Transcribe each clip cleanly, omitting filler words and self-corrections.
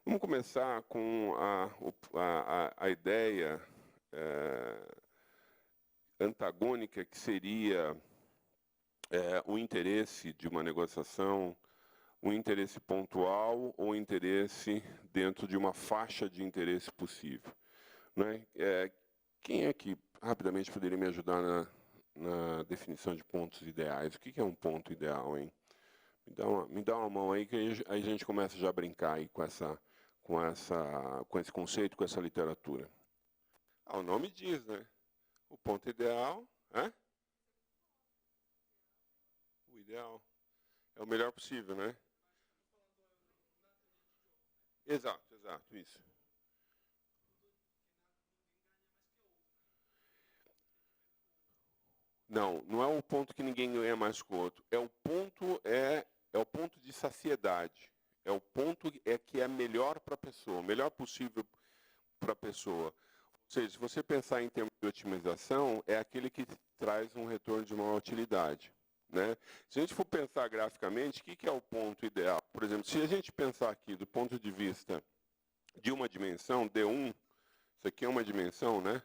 Vamos começar com a ideia antagônica, que seria o interesse de uma negociação, um interesse pontual ou interesse dentro de uma faixa de interesse possível. Né? Quem é que rapidamente poderia me ajudar na definição de pontos ideais? O que é um ponto ideal, hein? Me dá uma mão aí, que aí a gente começa já a brincar aí com esse conceito, com essa literatura. O nome diz, né? O ponto ideal, o ideal é o melhor possível, né? Exato, isso. Não é o ponto que ninguém ganha mais que o outro. É o ponto de saciedade. É o ponto que é melhor para a pessoa, o melhor possível para a pessoa. Ou seja, se você pensar em termos de otimização, é aquele que traz um retorno de maior utilidade. Né? Se a gente for pensar graficamente, o que é o ponto ideal? Por exemplo, se a gente pensar aqui do ponto de vista de uma dimensão, D1, isso aqui é uma dimensão, né?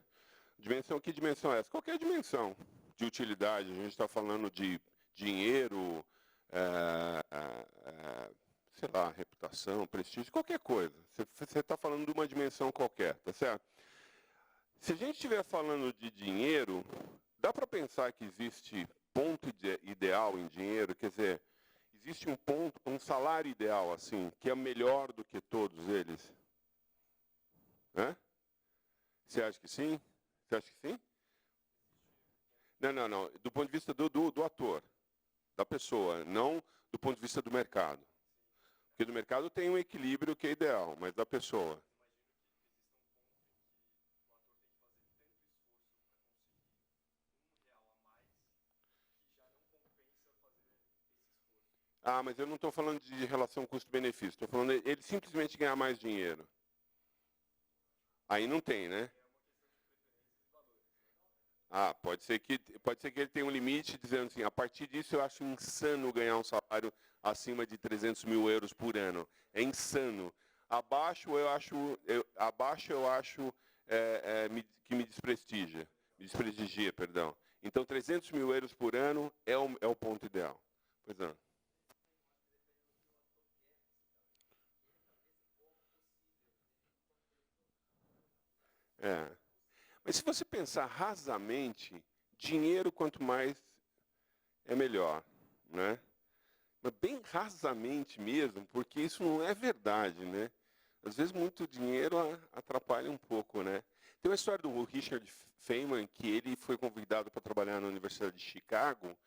Que dimensão é essa? Qualquer dimensão de utilidade. A gente está falando de dinheiro, sei lá, reputação, prestígio, qualquer coisa. Você está falando de uma dimensão qualquer, tá certo? Se a gente estiver falando de dinheiro, dá para pensar que existe ponto ideal em dinheiro, quer dizer, existe um salário ideal, assim, que é melhor do que todos eles? Você acha que sim? Você acha que sim? Não. Do ponto de vista do ator, da pessoa, não do ponto de vista do mercado. Porque do mercado tem um equilíbrio que é ideal, mas da pessoa. Mas eu não estou falando de relação custo-benefício. Estou falando ele simplesmente ganhar mais dinheiro. Aí não tem, né? Pode ser que ele tenha um limite dizendo assim, a partir disso eu acho insano ganhar um salário acima de 300 mil euros por ano. É insano. Abaixo eu acho que me desprestigia, perdão. Então 300 mil euros por ano é o ponto ideal. Pois não. Mas se você pensar rasamente, dinheiro quanto mais é melhor, né? Mas bem rasamente mesmo, porque isso não é verdade, né? Às vezes muito dinheiro atrapalha um pouco, né? Tem uma história do Richard Feynman, que ele foi convidado para trabalhar na Universidade de Chicago,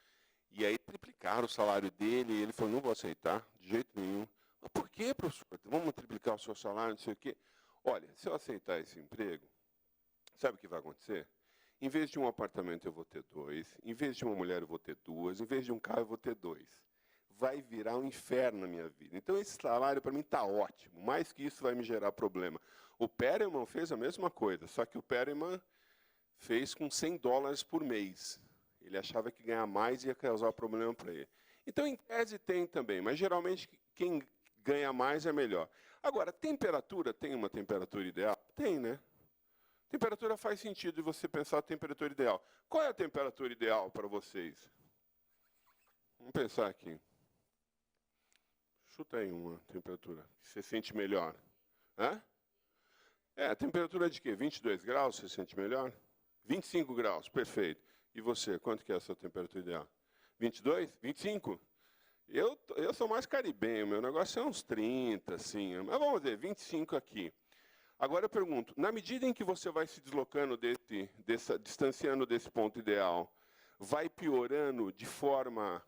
e aí triplicaram o salário dele, e ele falou, não vou aceitar, de jeito nenhum. Mas por que, professor? Vamos triplicar o seu salário, não sei o quê. Olha, se eu aceitar esse emprego, sabe o que vai acontecer? Em vez de um apartamento eu vou ter 2, em vez de uma mulher eu vou ter 2, em vez de um carro eu vou ter 2. Vai virar um inferno na minha vida. Então esse salário para mim está ótimo, mais que isso vai me gerar problema. O Perelman fez a mesma coisa, só que o Perelman fez com $100 por mês. Ele achava que ganhar mais ia causar problema para ele. Então em tese tem também, mas geralmente quem ganha mais é melhor. Agora, temperatura, tem uma temperatura ideal? Tem, né? Temperatura faz sentido de você pensar a temperatura ideal. Qual é a temperatura ideal para vocês? Vamos pensar aqui. Chuta aí uma temperatura que você sente melhor. A temperatura de quê? 22 graus, você sente melhor? 25 graus, perfeito. E você, quanto que é a sua temperatura ideal? 22? 25? Eu sou mais caribenho, meu negócio é uns 30, assim. Mas vamos ver, 25 aqui. Agora eu pergunto, na medida em que você vai se deslocando distanciando desse ponto ideal, vai piorando de forma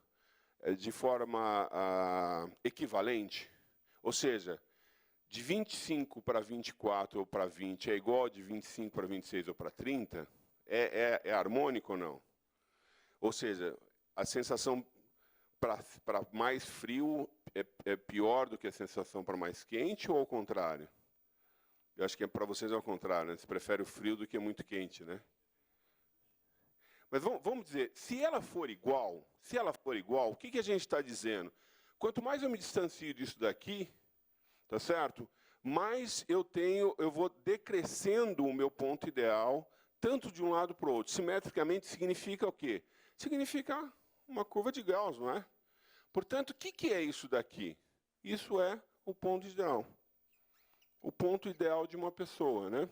equivalente? Ou seja, de 25 para 24 ou para 20 é igual de 25 para 26 ou para 30? É harmônico ou não? Ou seja, a sensação para mais frio é pior do que a sensação para mais quente ou ao contrário? Eu acho que para vocês é ao contrário, né? Você prefere o frio do que muito quente, né? Mas vamos dizer, se ela for igual, o que a gente está dizendo? Quanto mais eu me distancio disso daqui, tá certo? mais eu vou decrescendo o meu ponto ideal, tanto de um lado para o outro. Simetricamente significa o quê? Significa uma curva de Gauss, não é? Portanto, o que é isso daqui? Isso é o ponto ideal. O ponto ideal de uma pessoa, né?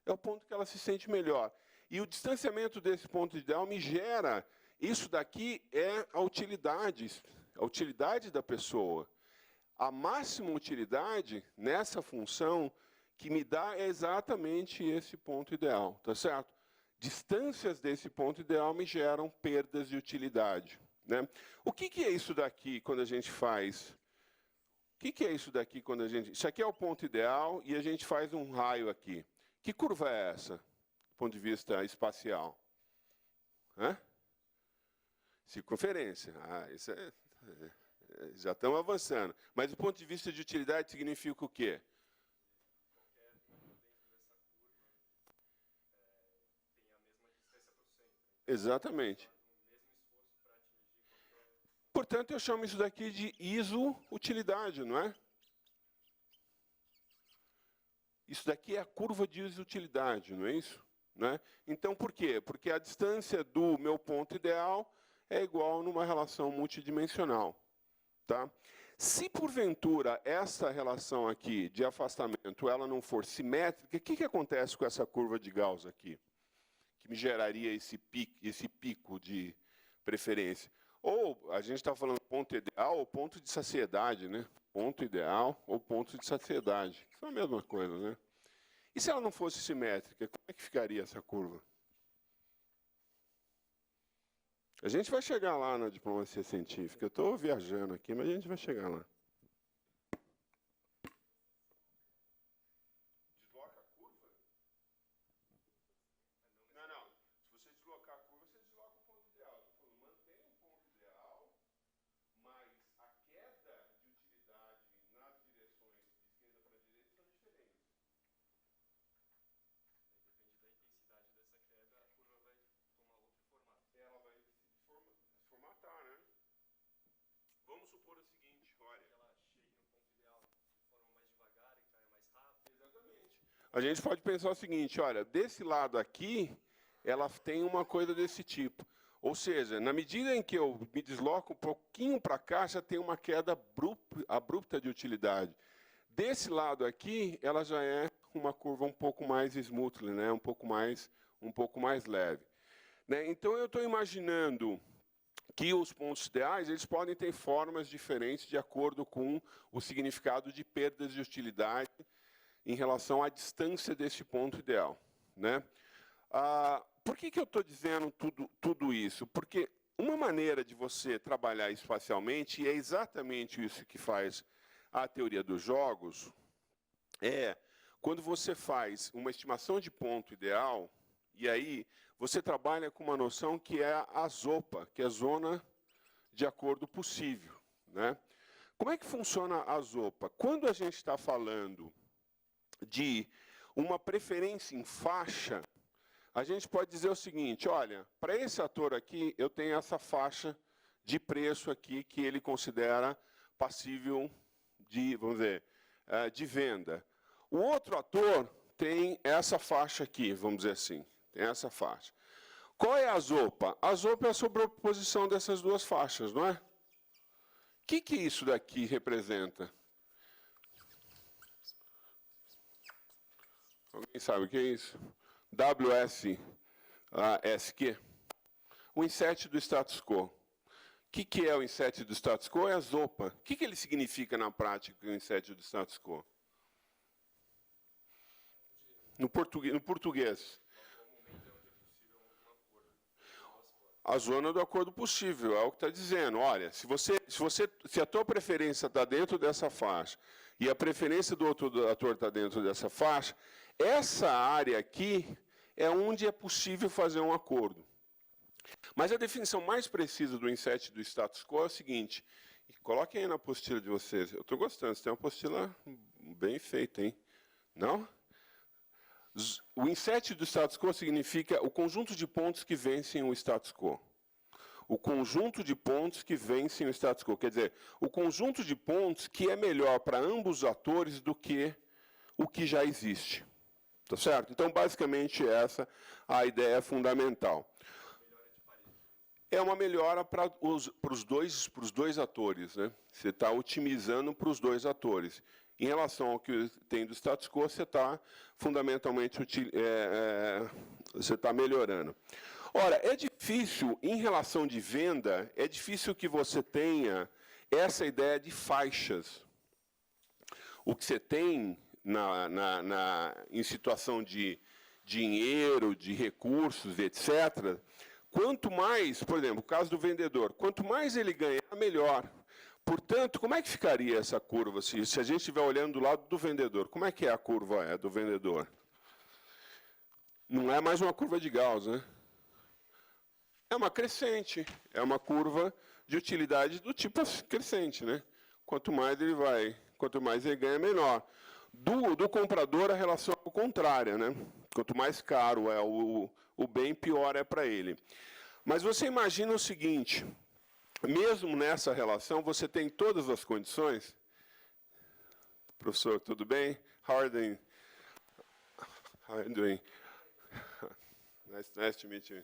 É o ponto que ela se sente melhor. E o distanciamento desse ponto ideal me gera... Isso daqui é a utilidade da pessoa. A máxima utilidade nessa função que me dá é exatamente esse ponto ideal, tá certo? Distâncias desse ponto ideal me geram perdas de utilidade, né? O que é isso daqui quando a gente faz? O que é isso daqui quando a gente... Isso aqui é o ponto ideal e a gente faz um raio aqui. Que curva é essa, do ponto de vista espacial? Hã? Circunferência. Ah, isso é... Já estamos avançando. Mas do ponto de vista de utilidade significa o quê? Qualquer ponto dentro dessa curva tem a mesma distância para o centro. Exatamente. O mesmo esforço para atingir qualquer... Portanto, eu chamo isso daqui de iso-utilidade, não é? Isso daqui é a curva de iso-utilidade, não é isso? Não é? Então, por quê? Porque a distância do meu ponto ideal é igual numa relação multidimensional. Tá? Se, porventura, essa relação aqui de afastamento ela não for simétrica, o que acontece com essa curva de Gauss aqui? Que me geraria esse pico de preferência. Ou a gente está falando ponto ideal ou ponto de saciedade, né? Ponto ideal ou ponto de saciedade. São a mesma coisa, né? E se ela não fosse simétrica, como é que ficaria essa curva? A gente vai chegar lá na diplomacia científica. Eu estou viajando aqui, mas a gente vai chegar lá. Desloca a curva? Não. Se você deslocar a curva, você desloca o ponto ideal. Estou falando, mantém o ponto ideal, mas a queda de utilidade nas direções de esquerda para direita são diferentes. Depende da intensidade dessa queda, a curva vai tomar outro formato. Ela vai formatar, né? Vamos supor o seguinte, olha... Ela chegue no ponto ideal de forma mais devagar e caia mais rápido. Exatamente. A gente pode pensar o seguinte, olha, desse lado aqui, ela tem uma coisa desse tipo. Ou seja, na medida em que eu me desloco um pouquinho para cá, já tem uma queda abrupta de utilidade. Desse lado aqui, ela já é uma curva um pouco mais smooth, né? um pouco mais leve. Né? Então, eu estou imaginando que os pontos ideais eles podem ter formas diferentes de acordo com o significado de perdas de utilidade em relação à distância desse ponto ideal. Né? Por que eu estou dizendo tudo isso? Porque uma maneira de você trabalhar espacialmente, e é exatamente isso que faz a teoria dos jogos, é quando você faz uma estimação de ponto ideal, e aí você trabalha com uma noção que é a ZOPA, que é zona de acordo possível. Né? Como é que funciona a ZOPA? Quando a gente está falando de uma preferência em faixa, a gente pode dizer o seguinte, olha, para esse ator aqui, eu tenho essa faixa de preço aqui que ele considera passível de, vamos dizer, de venda. O outro ator tem essa faixa aqui, vamos dizer assim. Tem essa faixa. Qual é a ZOPA? A ZOPA é a sobreposição dessas duas faixas, não é? O que isso daqui representa? Alguém sabe o que é isso? WSQ. O InnScid do status quo. O que é o InnScid do status quo? É a ZOPA. O que ele significa na prática, o InnScid do status quo? No português. A zona do acordo possível, é o que está dizendo. Olha, se a tua preferência está dentro dessa faixa e a preferência do outro ator está dentro dessa faixa, essa área aqui é onde é possível fazer um acordo. Mas a definição mais precisa do InnScid do status quo é o seguinte, coloquem aí na apostila de vocês. Eu estou gostando, você tem uma apostila bem feita, hein? Não? O InnScid do status quo significa o conjunto de pontos que vencem o status quo. O conjunto de pontos que vencem o status quo. Quer dizer, o conjunto de pontos que é melhor para ambos os atores do que o que já existe. Tá certo? Então, basicamente, essa a ideia fundamental. É uma melhora para os dois atores, né? Você está otimizando para os dois atores. Em relação ao que tem do status quo, você está fundamentalmente você está melhorando. Ora, é difícil, em relação de venda, é difícil que você tenha essa ideia de faixas. O que você tem em situação de dinheiro, de recursos, etc., quanto mais, por exemplo, o caso do vendedor, quanto mais ele ganhar, melhor. Portanto, como é que ficaria essa curva, se a gente estiver olhando do lado do vendedor? Como é que é a curva do vendedor? Não é mais uma curva de Gauss, né? É uma crescente, é uma curva de utilidade do tipo crescente, né? Quanto mais ele ganha, menor. Do comprador, a relação é contrária, né? Quanto mais caro é o bem, pior é para ele. Mas você imagina o seguinte, mesmo nessa relação, você tem todas as condições. Professor, tudo bem? How are you doing? Nice to meet you.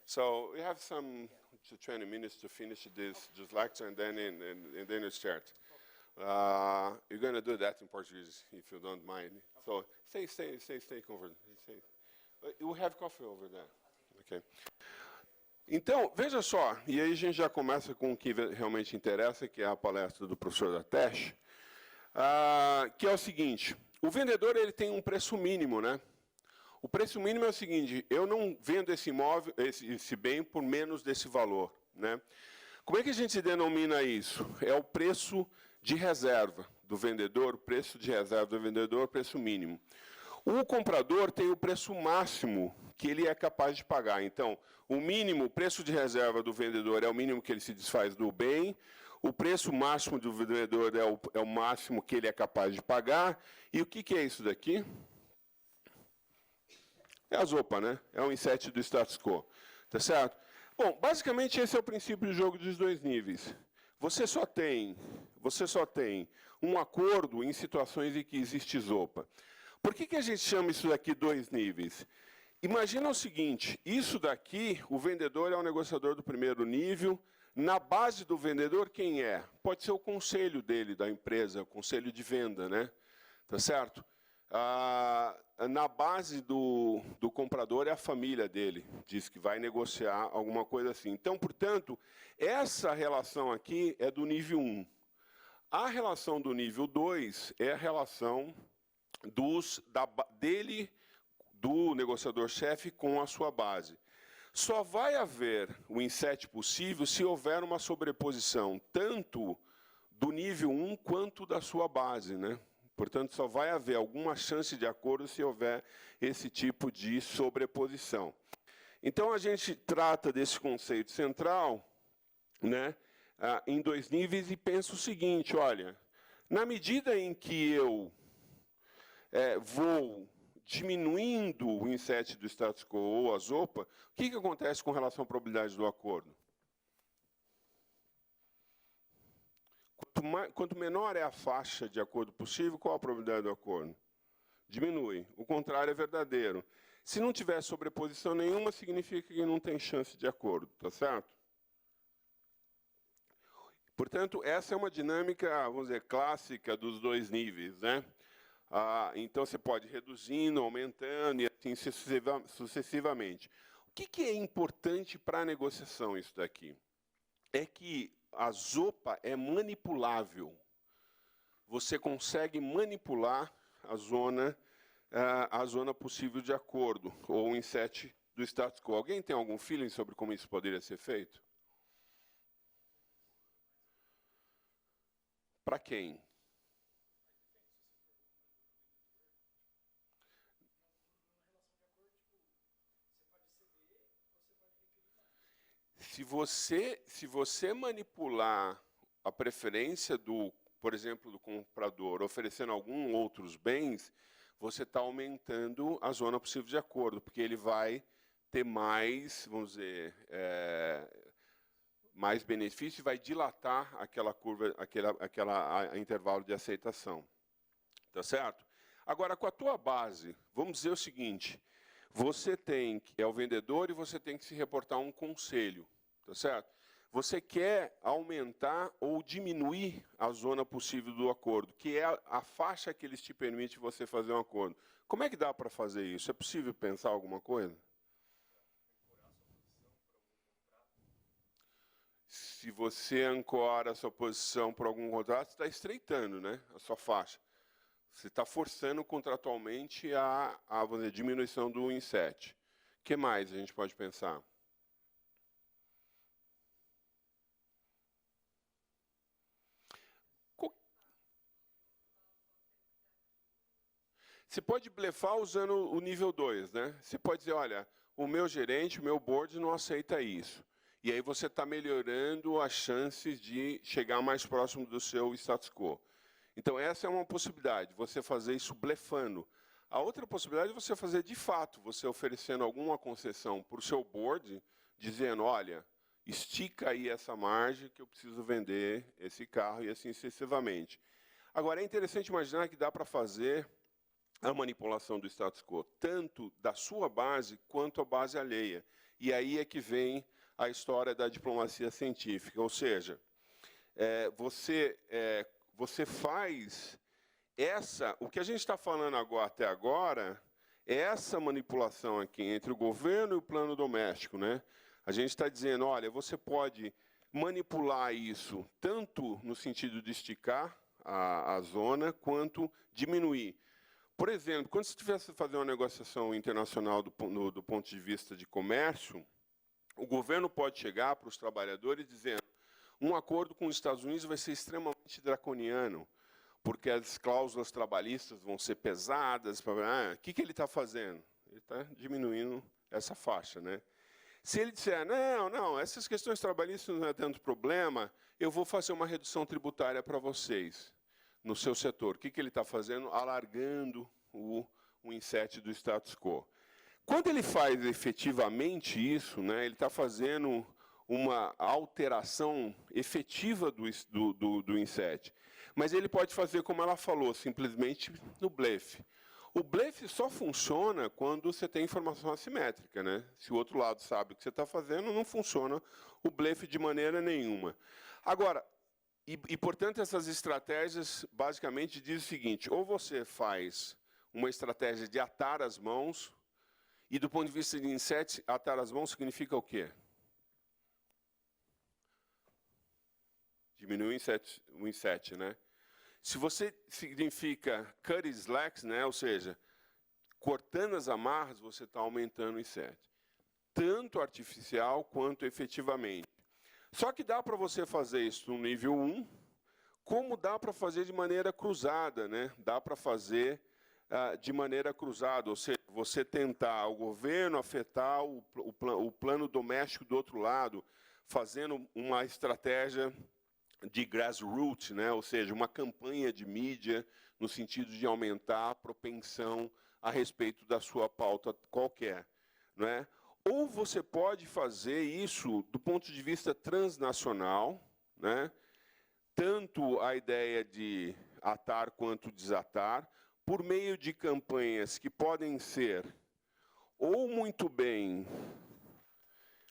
So we have some 20 minutes to finish this lecture, and then you start. You're going to do that in Portuguese, if you don't mind. So stay comfortable. We have coffee over there. Okay. Então, veja só, e aí a gente já começa com o que realmente interessa, que é a palestra do professor Dattesh, que é o seguinte, o vendedor ele tem um preço mínimo, né? O preço mínimo é o seguinte, eu não vendo esse imóvel, esse bem por menos desse valor, né? Como é que a gente denomina isso? É o preço de reserva do vendedor, o preço de reserva do vendedor, preço mínimo. O comprador tem o preço máximo que ele é capaz de pagar. Então, o mínimo, o preço de reserva do vendedor é o mínimo que ele se desfaz do bem, o preço máximo do vendedor é o máximo que ele é capaz de pagar. E o que é isso daqui? É a ZOPA, né? É o InnScid do status quo. Tá certo? Bom, basicamente esse é o princípio do jogo dos dois níveis. Você só tem um acordo em situações em que existe ZOPA. Por que a gente chama isso daqui dois níveis? Imagina o seguinte, isso daqui, o vendedor é o negociador do primeiro nível, na base do vendedor, quem é? Pode ser o conselho dele, da empresa, o conselho de venda, né? Tá certo? Na base do comprador é a família dele, diz que vai negociar alguma coisa assim. Então, portanto, essa relação aqui é do nível 1. A relação do nível 2 é a relação do negociador-chefe com a sua base. Só vai haver o InnScid possível se houver uma sobreposição, tanto do nível 1 quanto da sua base, né? Portanto, só vai haver alguma chance de acordo se houver esse tipo de sobreposição. Então, a gente trata desse conceito central, né, em dois níveis e pensa o seguinte, olha, na medida em que eu vou diminuindo o InnScid do status quo ou a ZOPA, o que acontece com relação à probabilidade do acordo? Quanto menor é a faixa de acordo possível, qual a probabilidade do acordo? Diminui. O contrário é verdadeiro. Se não tiver sobreposição nenhuma, significa que não tem chance de acordo, tá certo? Portanto, essa é uma dinâmica, vamos dizer, clássica dos dois níveis, né? Então, você pode ir reduzindo, aumentando e assim sucessivamente. O que é importante para a negociação isso daqui? É que a ZOPA é manipulável. Você consegue manipular a zona possível de acordo, ou o InnScid do status quo. Alguém tem algum feeling sobre como isso poderia ser feito? Para quem? Se você manipular a preferência por exemplo, do comprador, oferecendo alguns outros bens, você está aumentando a zona possível de acordo, porque ele vai ter mais, vamos dizer, mais benefício e vai dilatar aquela curva, aquele intervalo de aceitação. Tá certo? Agora, com a tua base, vamos dizer o seguinte, você é o vendedor e você tem que se reportar a um conselho, tá certo? Você quer aumentar ou diminuir a zona possível do acordo, que é a faixa que eles te permitem você fazer um acordo. Como é que dá para fazer isso? É possível pensar alguma coisa? Se você ancora a sua posição por algum contrato, você está estreitando, né, a sua faixa. Você está forçando contratualmente vamos dizer, diminuição do InnScid. O que mais a gente pode pensar? Você pode blefar usando o nível 2, né? Você pode dizer, olha, o meu gerente, o meu board não aceita isso. E aí você está melhorando as chances de chegar mais próximo do seu status quo. Então, essa é uma possibilidade, você fazer isso blefando. A outra possibilidade é você fazer de fato, você oferecendo alguma concessão para o seu board, dizendo, olha, estica aí essa margem que eu preciso vender esse carro e assim sucessivamente. Agora, é interessante imaginar que dá para fazer a manipulação do status quo, tanto da sua base quanto a base alheia. E aí é que vem a história da diplomacia científica, ou seja, você faz o que a gente está falando agora, até agora, é essa manipulação aqui entre o governo e o plano doméstico, né? A gente está dizendo, olha, você pode manipular isso tanto no sentido de esticar a zona, quanto diminuir. Por exemplo, quando você tivesse fazer uma negociação internacional do ponto de vista de comércio, o governo pode chegar para os trabalhadores dizendo um acordo com os Estados Unidos vai ser extremamente draconiano, porque as cláusulas trabalhistas vão ser pesadas. O que ele está fazendo? Ele está diminuindo essa faixa, né? Se ele disser, não, essas questões trabalhistas não é tanto problema, eu vou fazer uma redução tributária para vocês no seu setor. O que ele está fazendo? Alargando o InnScid do status quo. Quando ele faz efetivamente isso, né, ele está fazendo uma alteração efetiva do InnScid. Mas ele pode fazer, como ela falou, simplesmente no blefe. O blefe só funciona quando você tem informação assimétrica, né? Se o outro lado sabe o que você está fazendo, não funciona o blefe de maneira nenhuma. Agora, portanto, essas estratégias basicamente dizem o seguinte, ou você faz uma estratégia de atar as mãos, e do ponto de vista de InnScid, atar as mãos significa o quê? Diminuir o InnScid, né? Se você significa cut slacks, né? Ou seja, cortando as amarras, você está aumentando o InnScid. Tanto artificial quanto efetivamente. Só que dá para você fazer isso no nível 1, como dá para fazer de maneira cruzada, né? Dá para fazer de maneira cruzada, ou seja, você tentar o governo afetar o plano doméstico do outro lado, fazendo uma estratégia de grassroots, né? Ou seja, uma campanha de mídia no sentido de aumentar a propensão a respeito da sua pauta qualquer, né? Ou você pode fazer isso do ponto de vista transnacional, né? Tanto a ideia de atar quanto desatar, por meio de campanhas que podem ser ou muito bem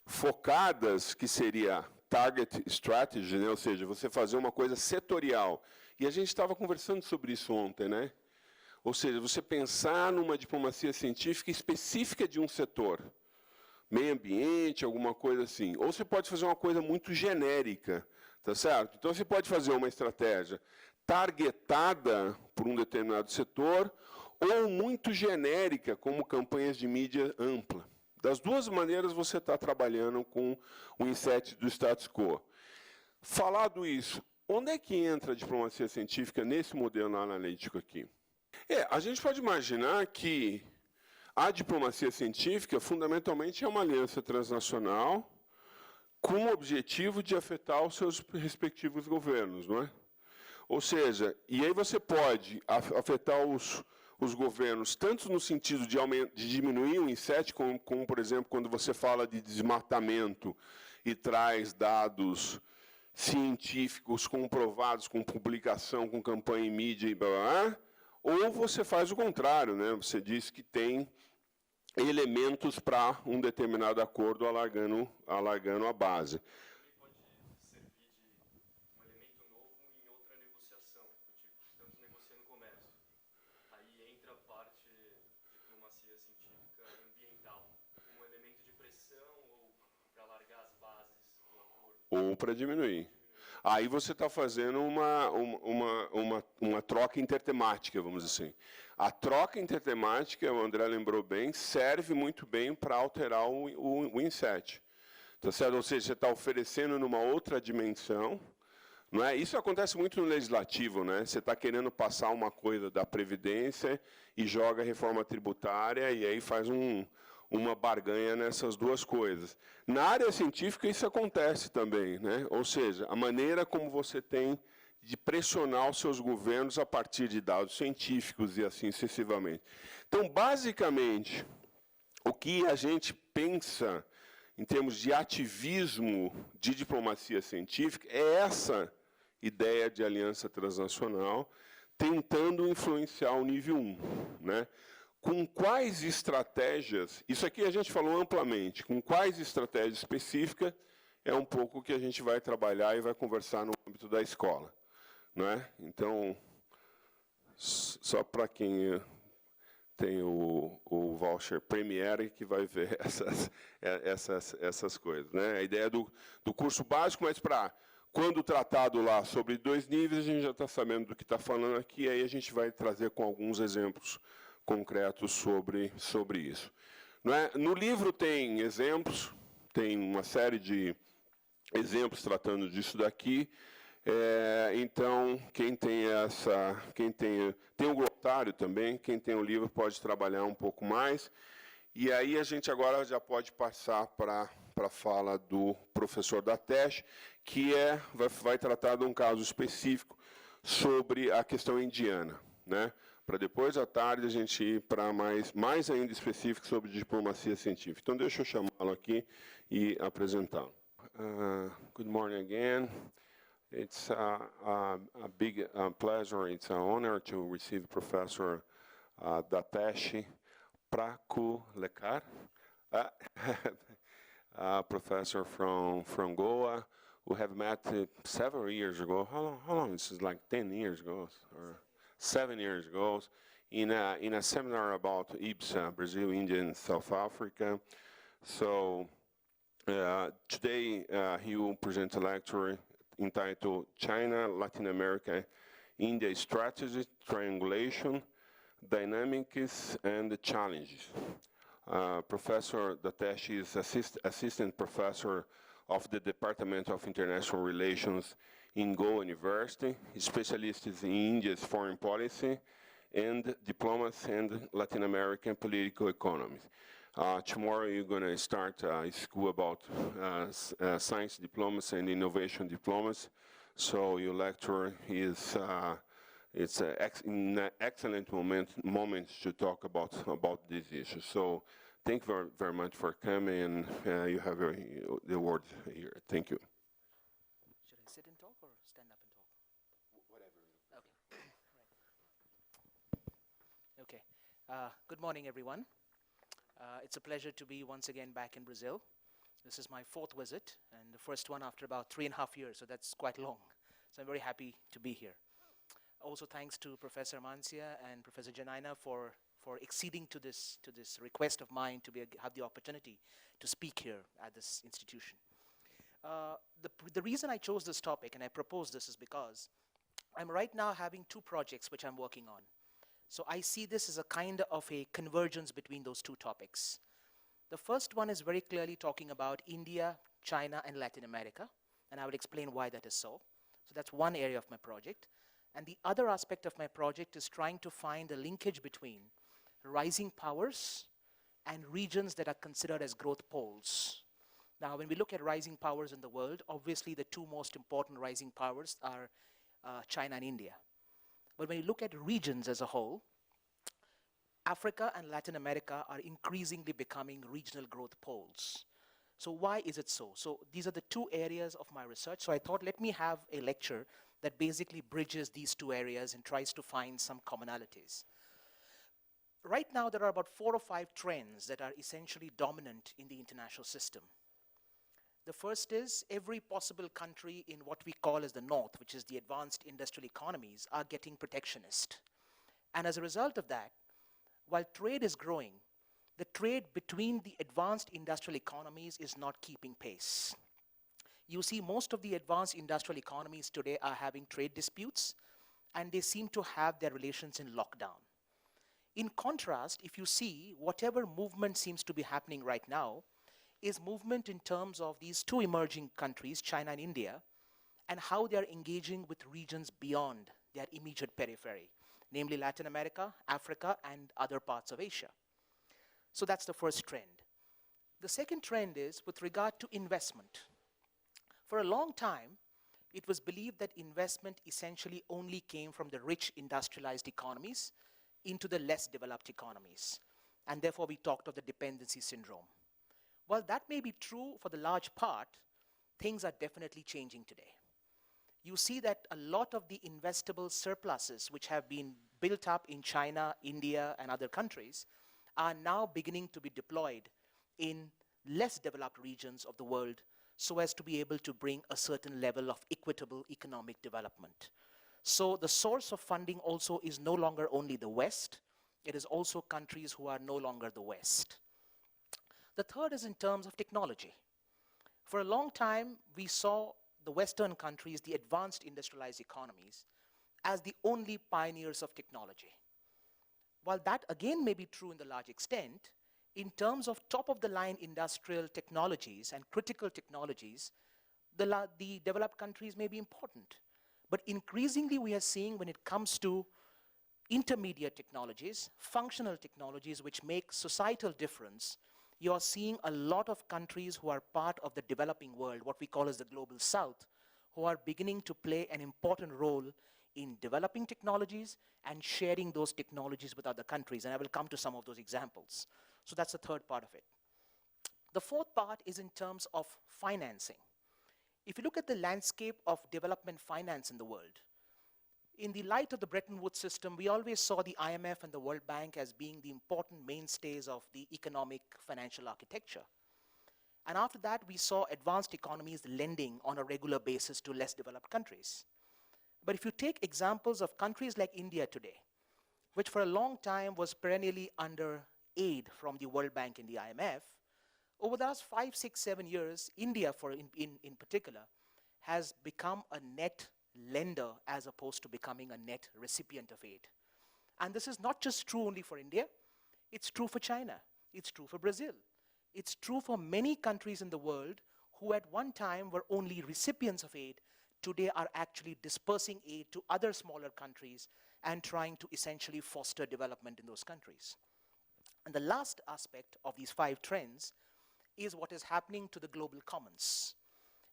focadas, que seria target strategy, né? Ou seja, você fazer uma coisa setorial. E a gente estava conversando sobre isso ontem, né? Ou seja, você pensar numa diplomacia científica específica de um setor, meio ambiente, alguma coisa assim. Ou você pode fazer uma coisa muito genérica, tá certo? Então você pode fazer uma estratégia targetada por um determinado setor ou muito genérica, como campanhas de mídia ampla. Das duas maneiras você está trabalhando com o InnScid do status quo. Falado isso, onde é que entra a diplomacia científica nesse modelo analítico aqui? A gente pode imaginar que a diplomacia científica, fundamentalmente, é uma aliança transnacional com o objetivo de afetar os seus respectivos governos, não é? Ou seja, e aí você pode afetar os governos, tanto no sentido de diminuir o InnScid, como, por exemplo, quando você fala de desmatamento e traz dados científicos comprovados com publicação, com campanha em mídia e blá, blá, blá, Ou você faz o contrário, né? Você diz que tem elementos para um determinado acordo alargando a base. Ele pode servir de um elemento novo em outra negociação. Tipo, estamos negociando comércio. Aí entra a parte de diplomacia científica ambiental, um elemento de pressão ou para alargar as bases do acordo. Ou para diminuir. Aí você está fazendo uma troca intertemática, vamos dizer assim. A troca intertemática, o André lembrou bem, serve muito bem para alterar o InnScid. Tá certo? Ou seja, você está oferecendo numa outra dimensão. Não é? Isso acontece muito no legislativo. Né? Você está querendo passar uma coisa da Previdência e joga a reforma tributária e aí faz uma barganha nessas duas coisas. Na área científica isso acontece também, né? Ou seja, a maneira como você tem de pressionar os seus governos a partir de dados científicos e assim sucessivamente. Então, basicamente, o que a gente pensa em termos de ativismo de diplomacia científica é essa ideia de aliança transnacional tentando influenciar o nível 1, né? Com quais estratégias, isso aqui a gente falou amplamente, com quais estratégias específicas é um pouco que a gente vai trabalhar e vai conversar no âmbito da escola. Não é? Então, só para quem tem o voucher Premiere que vai ver essas coisas. Né? A ideia do curso básico, mas para quando tratado lá sobre 2 níveis, a gente já está sabendo do que está falando aqui, aí a gente vai trazer com alguns exemplos concretos sobre isso. Não é? No livro tem exemplos, tem uma série de exemplos tratando disso daqui. Então, quem tem tem um glossário também, quem tem o livro pode trabalhar um pouco mais. E aí a gente agora já pode passar para a fala do professor Dattesh, que vai tratar de um caso específico sobre a questão indiana, né? Para depois, à tarde, a gente ir para mais ainda específico sobre diplomacia científica. Então, deixa eu chamá-lo aqui e apresentá-lo. Good morning again. It's a big pleasure, it's an honor to receive Professor Dattesh Prabhu-Parulekar, a professor from Goa, who have met several years ago. How long? This is like 10 years ago, or 7 years ago, in a seminar about IBSA, Brazil, India, and South Africa. So today he will present a lecture entitled China, Latin America, India Strategic Triangulation, Dynamics and the Challenges. Professor Dattesh is assistant professor of the Department of International Relations in Goa University, specialist in India's foreign policy and diplomacy and Latin American political economy. Tomorrow you're going to start a school about science diplomacy and innovation diplomacy. So your lecture is it's an excellent moment to talk about these issues. So thank you very much for coming, and you have the word here. Thank you. Should I sit and talk or stand up and talk? Whatever. Okay. Okay. Good morning, everyone. It's a pleasure to be once again back in Brazil. This is my 4th visit, and the first one after about 3.5 years, so that's quite long. So I'm very happy to be here. Also, thanks to Professor Amâncio and Professor Janaina for acceding to this request of mine to have the opportunity to speak here at this institution. The reason I chose this topic and I proposed this is because I'm right now having 2 projects which I'm working on. So I see this as a kind of a convergence between those 2 topics. The first one is very clearly talking about India, China, and Latin America, and I will explain why that is so. So that's one area of my project. And the other aspect of my project is trying to find a linkage between rising powers and regions that are considered as growth poles. Now, when we look at rising powers in the world, obviously the 2 most important rising powers are China and India. But when you look at regions as a whole, Africa and Latin America are increasingly becoming regional growth poles. So why is it so? So these are the 2 areas of my research. So I thought, let me have a lecture that basically bridges these two areas and tries to find some commonalities. Right now, there are about 4 or 5 trends that are essentially dominant in the international system. The first is every possible country in what we call as the North, which is the advanced industrial economies, are getting protectionist. And as a result of that, while trade is growing, the trade between the advanced industrial economies is not keeping pace. You see, most of the advanced industrial economies today are having trade disputes, and they seem to have their relations in lockdown. In contrast, if you see, whatever movement seems to be happening right now is movement in terms of these 2 emerging countries, China and India, and how they are engaging with regions beyond their immediate periphery, namely Latin America, Africa, and other parts of Asia. So that's the first trend. The second trend is with regard to investment. For a long time, it was believed that investment essentially only came from the rich industrialized economies into the less developed economies. And therefore, we talked of the dependency syndrome. While that may be true for the large part, things are definitely changing today. You see that a lot of the investable surpluses which have been built up in China, India, and other countries are now beginning to be deployed in less developed regions of the world so as to be able to bring a certain level of equitable economic development. So the source of funding also is no longer only the West, it is also countries who are no longer the West. The third is in terms of technology. For a long time, we saw the Western countries, the advanced industrialized economies, as the only pioneers of technology. While that again may be true in the large extent, in terms of top-of-the-line industrial technologies and critical technologies, the developed countries may be important. But increasingly we are seeing when it comes to intermediate technologies, functional technologies which make societal difference, you are seeing a lot of countries who are part of the developing world, what we call as the global south, who are beginning to play an important role in developing technologies and sharing those technologies with other countries. And I will come to some of those examples. So that's the third part of it. The fourth part is in terms of financing. If you look at the landscape of development finance in the world, in the light of the Bretton Woods system, we always saw the IMF and the World Bank as being the important mainstays of the economic financial architecture. And after that, we saw advanced economies lending on a regular basis to less developed countries. But if you take examples of countries like India today, which for a long time was perennially under aid from the World Bank and the IMF, over the last 5, 6, 7 years, India in particular has become a net lender as opposed to becoming a net recipient of aid. And this is not just true only for India, it's true for China, it's true for Brazil. It's true for many countries in the world who at one time were only recipients of aid, today are actually dispersing aid to other smaller countries and trying to essentially foster development in those countries. And the last aspect of these 5 trends is what is happening to the global commons.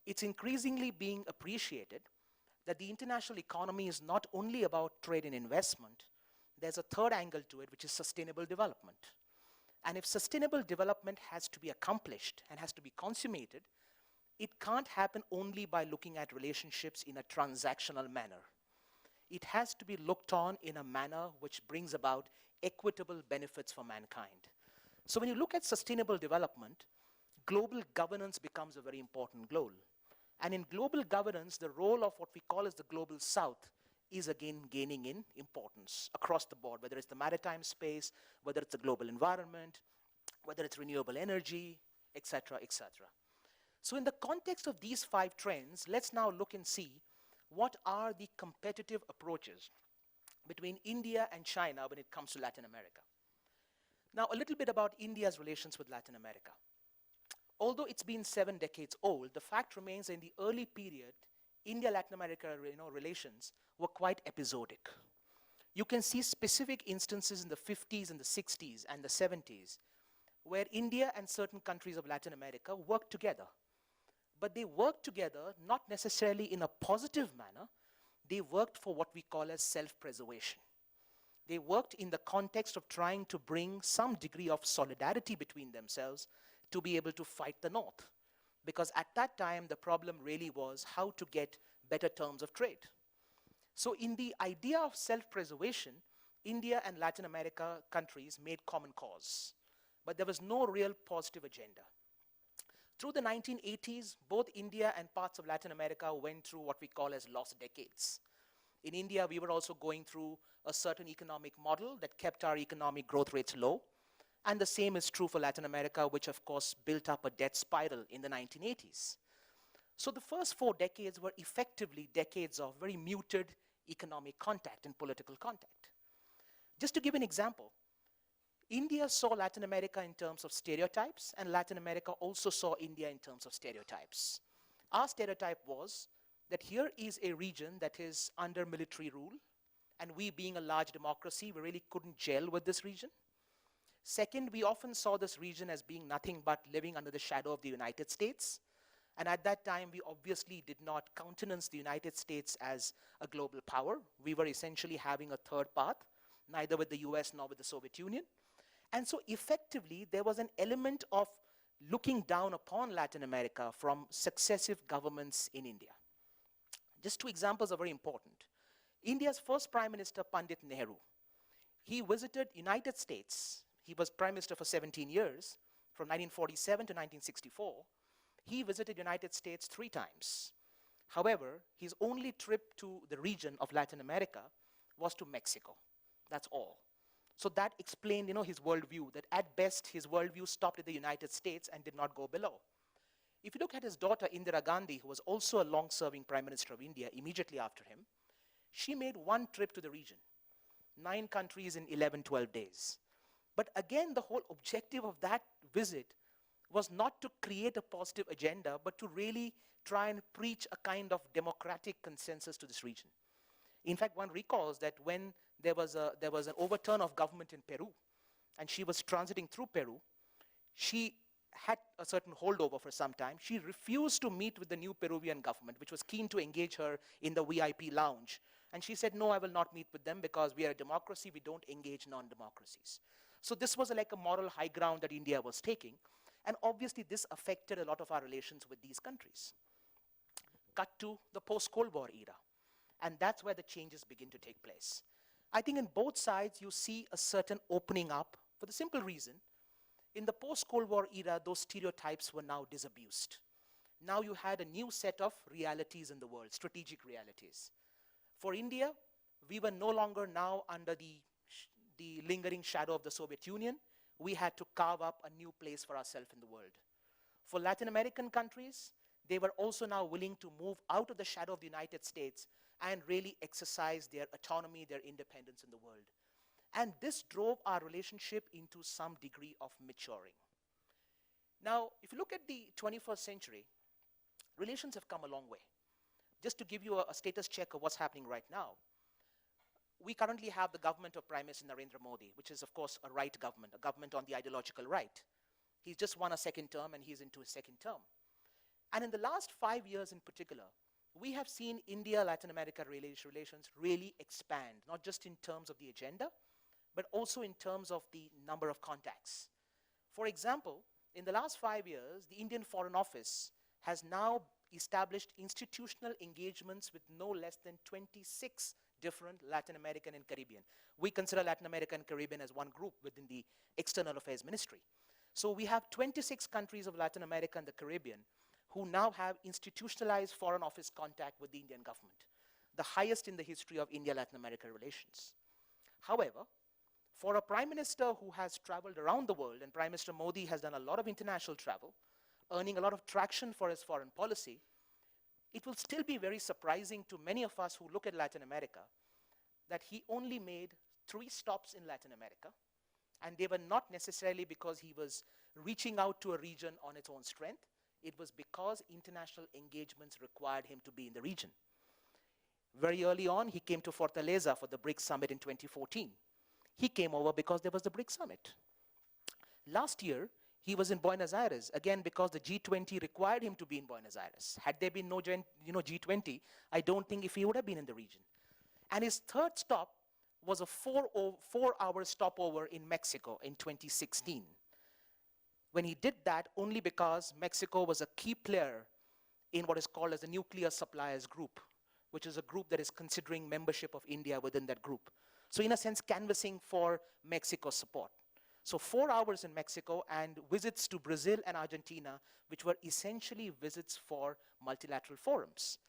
It's increasingly being appreciated that the international economy is not only about trade and investment, there's a third angle to it, which is sustainable development. And if sustainable development has to be accomplished and has to be consummated, it can't happen only by looking at relationships in a transactional manner. It has to be looked on in a manner which brings about equitable benefits for mankind. So when you look at sustainable development, global governance becomes a very important goal. And in global governance, the role of what we call as the global south is again gaining in importance across the board, whether it's the maritime space, whether it's the global environment, whether it's renewable energy, et cetera, et cetera. So in the context of these 5 trends, let's now look and see what are the competitive approaches between India and China when it comes to Latin America. Now, a little bit about India's relations with Latin America. Although it's been 7 decades old, the fact remains in the early period, India-Latin America relations were quite episodic. You can see specific instances in the 50s and the 60s and the 70s where India and certain countries of Latin America worked together. But they worked together not necessarily in a positive manner, they worked for what we call as self-preservation. They worked in the context of trying to bring some degree of solidarity between themselves to be able to fight the North. Because at that time, the problem really was how to get better terms of trade. So in the idea of self-preservation, India and Latin America countries made common cause, but there was no real positive agenda. Through the 1980s, both India and parts of Latin America went through what we call as lost decades. In India, we were also going through a certain economic model that kept our economic growth rates low. And the same is true for Latin America, which of course built up a debt spiral in the 1980s. So the first 4 decades were effectively decades of very muted economic contact and political contact. Just to give an example, India saw Latin America in terms of stereotypes, and Latin America also saw India in terms of stereotypes. Our stereotype was that here is a region that is under military rule, and we being a large democracy, we really couldn't gel with this region. Second, we often saw this region as being nothing but living under the shadow of the United States. And at that time, we obviously did not countenance the United States as a global power. We were essentially having a third path, neither with the US nor with the Soviet Union. And so effectively, there was an element of looking down upon Latin America from successive governments in India. Just 2 examples are very important. India's first Prime Minister, Pandit Nehru, he visited United States. He was Prime Minister for 17 years, from 1947 to 1964. He visited United States 3 times. However, his only trip to the region of Latin America was to Mexico. That's all. So that explained, his worldview, that at best his worldview stopped at the United States and did not go below. If you look at his daughter, Indira Gandhi, who was also a long-serving Prime Minister of India immediately after him, she made 1 trip to the region, 9 countries in 11, 12 days. But again, the whole objective of that visit was not to create a positive agenda, but to really try and preach a kind of democratic consensus to this region. In fact, one recalls that when there was an overturn of government in Peru, and she was transiting through Peru, she had a certain holdover for some time. She refused to meet with the new Peruvian government, which was keen to engage her in the VIP lounge. And she said, no, I will not meet with them because we are a democracy, we don't engage non-democracies. So this was like a moral high ground that India was taking. And obviously this affected a lot of our relations with these countries. Cut to the post-Cold War era. And that's where the changes begin to take place. I think in both sides you see a certain opening up for the simple reason, in the post-Cold War era, those stereotypes were now disabused. Now you had a new set of realities in the world, strategic realities. For India, we were no longer now under the lingering shadow of the Soviet Union. We had to carve up a new place for ourselves in the world. For Latin American countries, they were also now willing to move out of the shadow of the United States and really exercise their autonomy, their independence in the world. And this drove our relationship into some degree of maturing. Now, if you look at the 21st century, relations have come a long way. Just to give you a status check of what's happening right now, we currently have the government of Prime Minister Narendra Modi, which is, of course, a right government, a government on the ideological right. He's just won a 2nd term, and he's into his 2nd term. And in the last 5 years in particular, we have seen India-Latin America relations really expand, not just in terms of the agenda, but also in terms of the number of contacts. For example, in the last 5 years, the Indian Foreign Office has now established institutional engagements with no less than 26 different Latin American and Caribbean. We consider Latin America and Caribbean as one group within the External Affairs Ministry. So we have 26 countries of Latin America and the Caribbean who now have institutionalized foreign office contact with the Indian government, the highest in the history of India-Latin America relations. However, for a prime minister who has traveled around the world, and Prime Minister Modi has done a lot of international travel, earning a lot of traction for his foreign policy, it will still be very surprising to many of us who look at Latin America that he only made 3 stops in Latin America, and they were not necessarily because he was reaching out to a region on its own strength. It was because international engagements required him to be in the region. Very early on, he came to Fortaleza for the Brics Summit in 2014. He came over because there was the Brics Summit. Last year, he was in Buenos Aires, again because the G20 required him to be in Buenos Aires. Had there been no G20, I don't think if he would have been in the region. And his 3rd stop was a 4-hour stopover in Mexico in 2016. When he did that only because Mexico was a key player in what is called as the Nuclear Suppliers Group, which is a group that is considering membership of India within that group. So in a sense, canvassing for Mexico's support. So 4 hours in Mexico and visits to Brazil and Argentina, which were essentially visits for multilateral forums.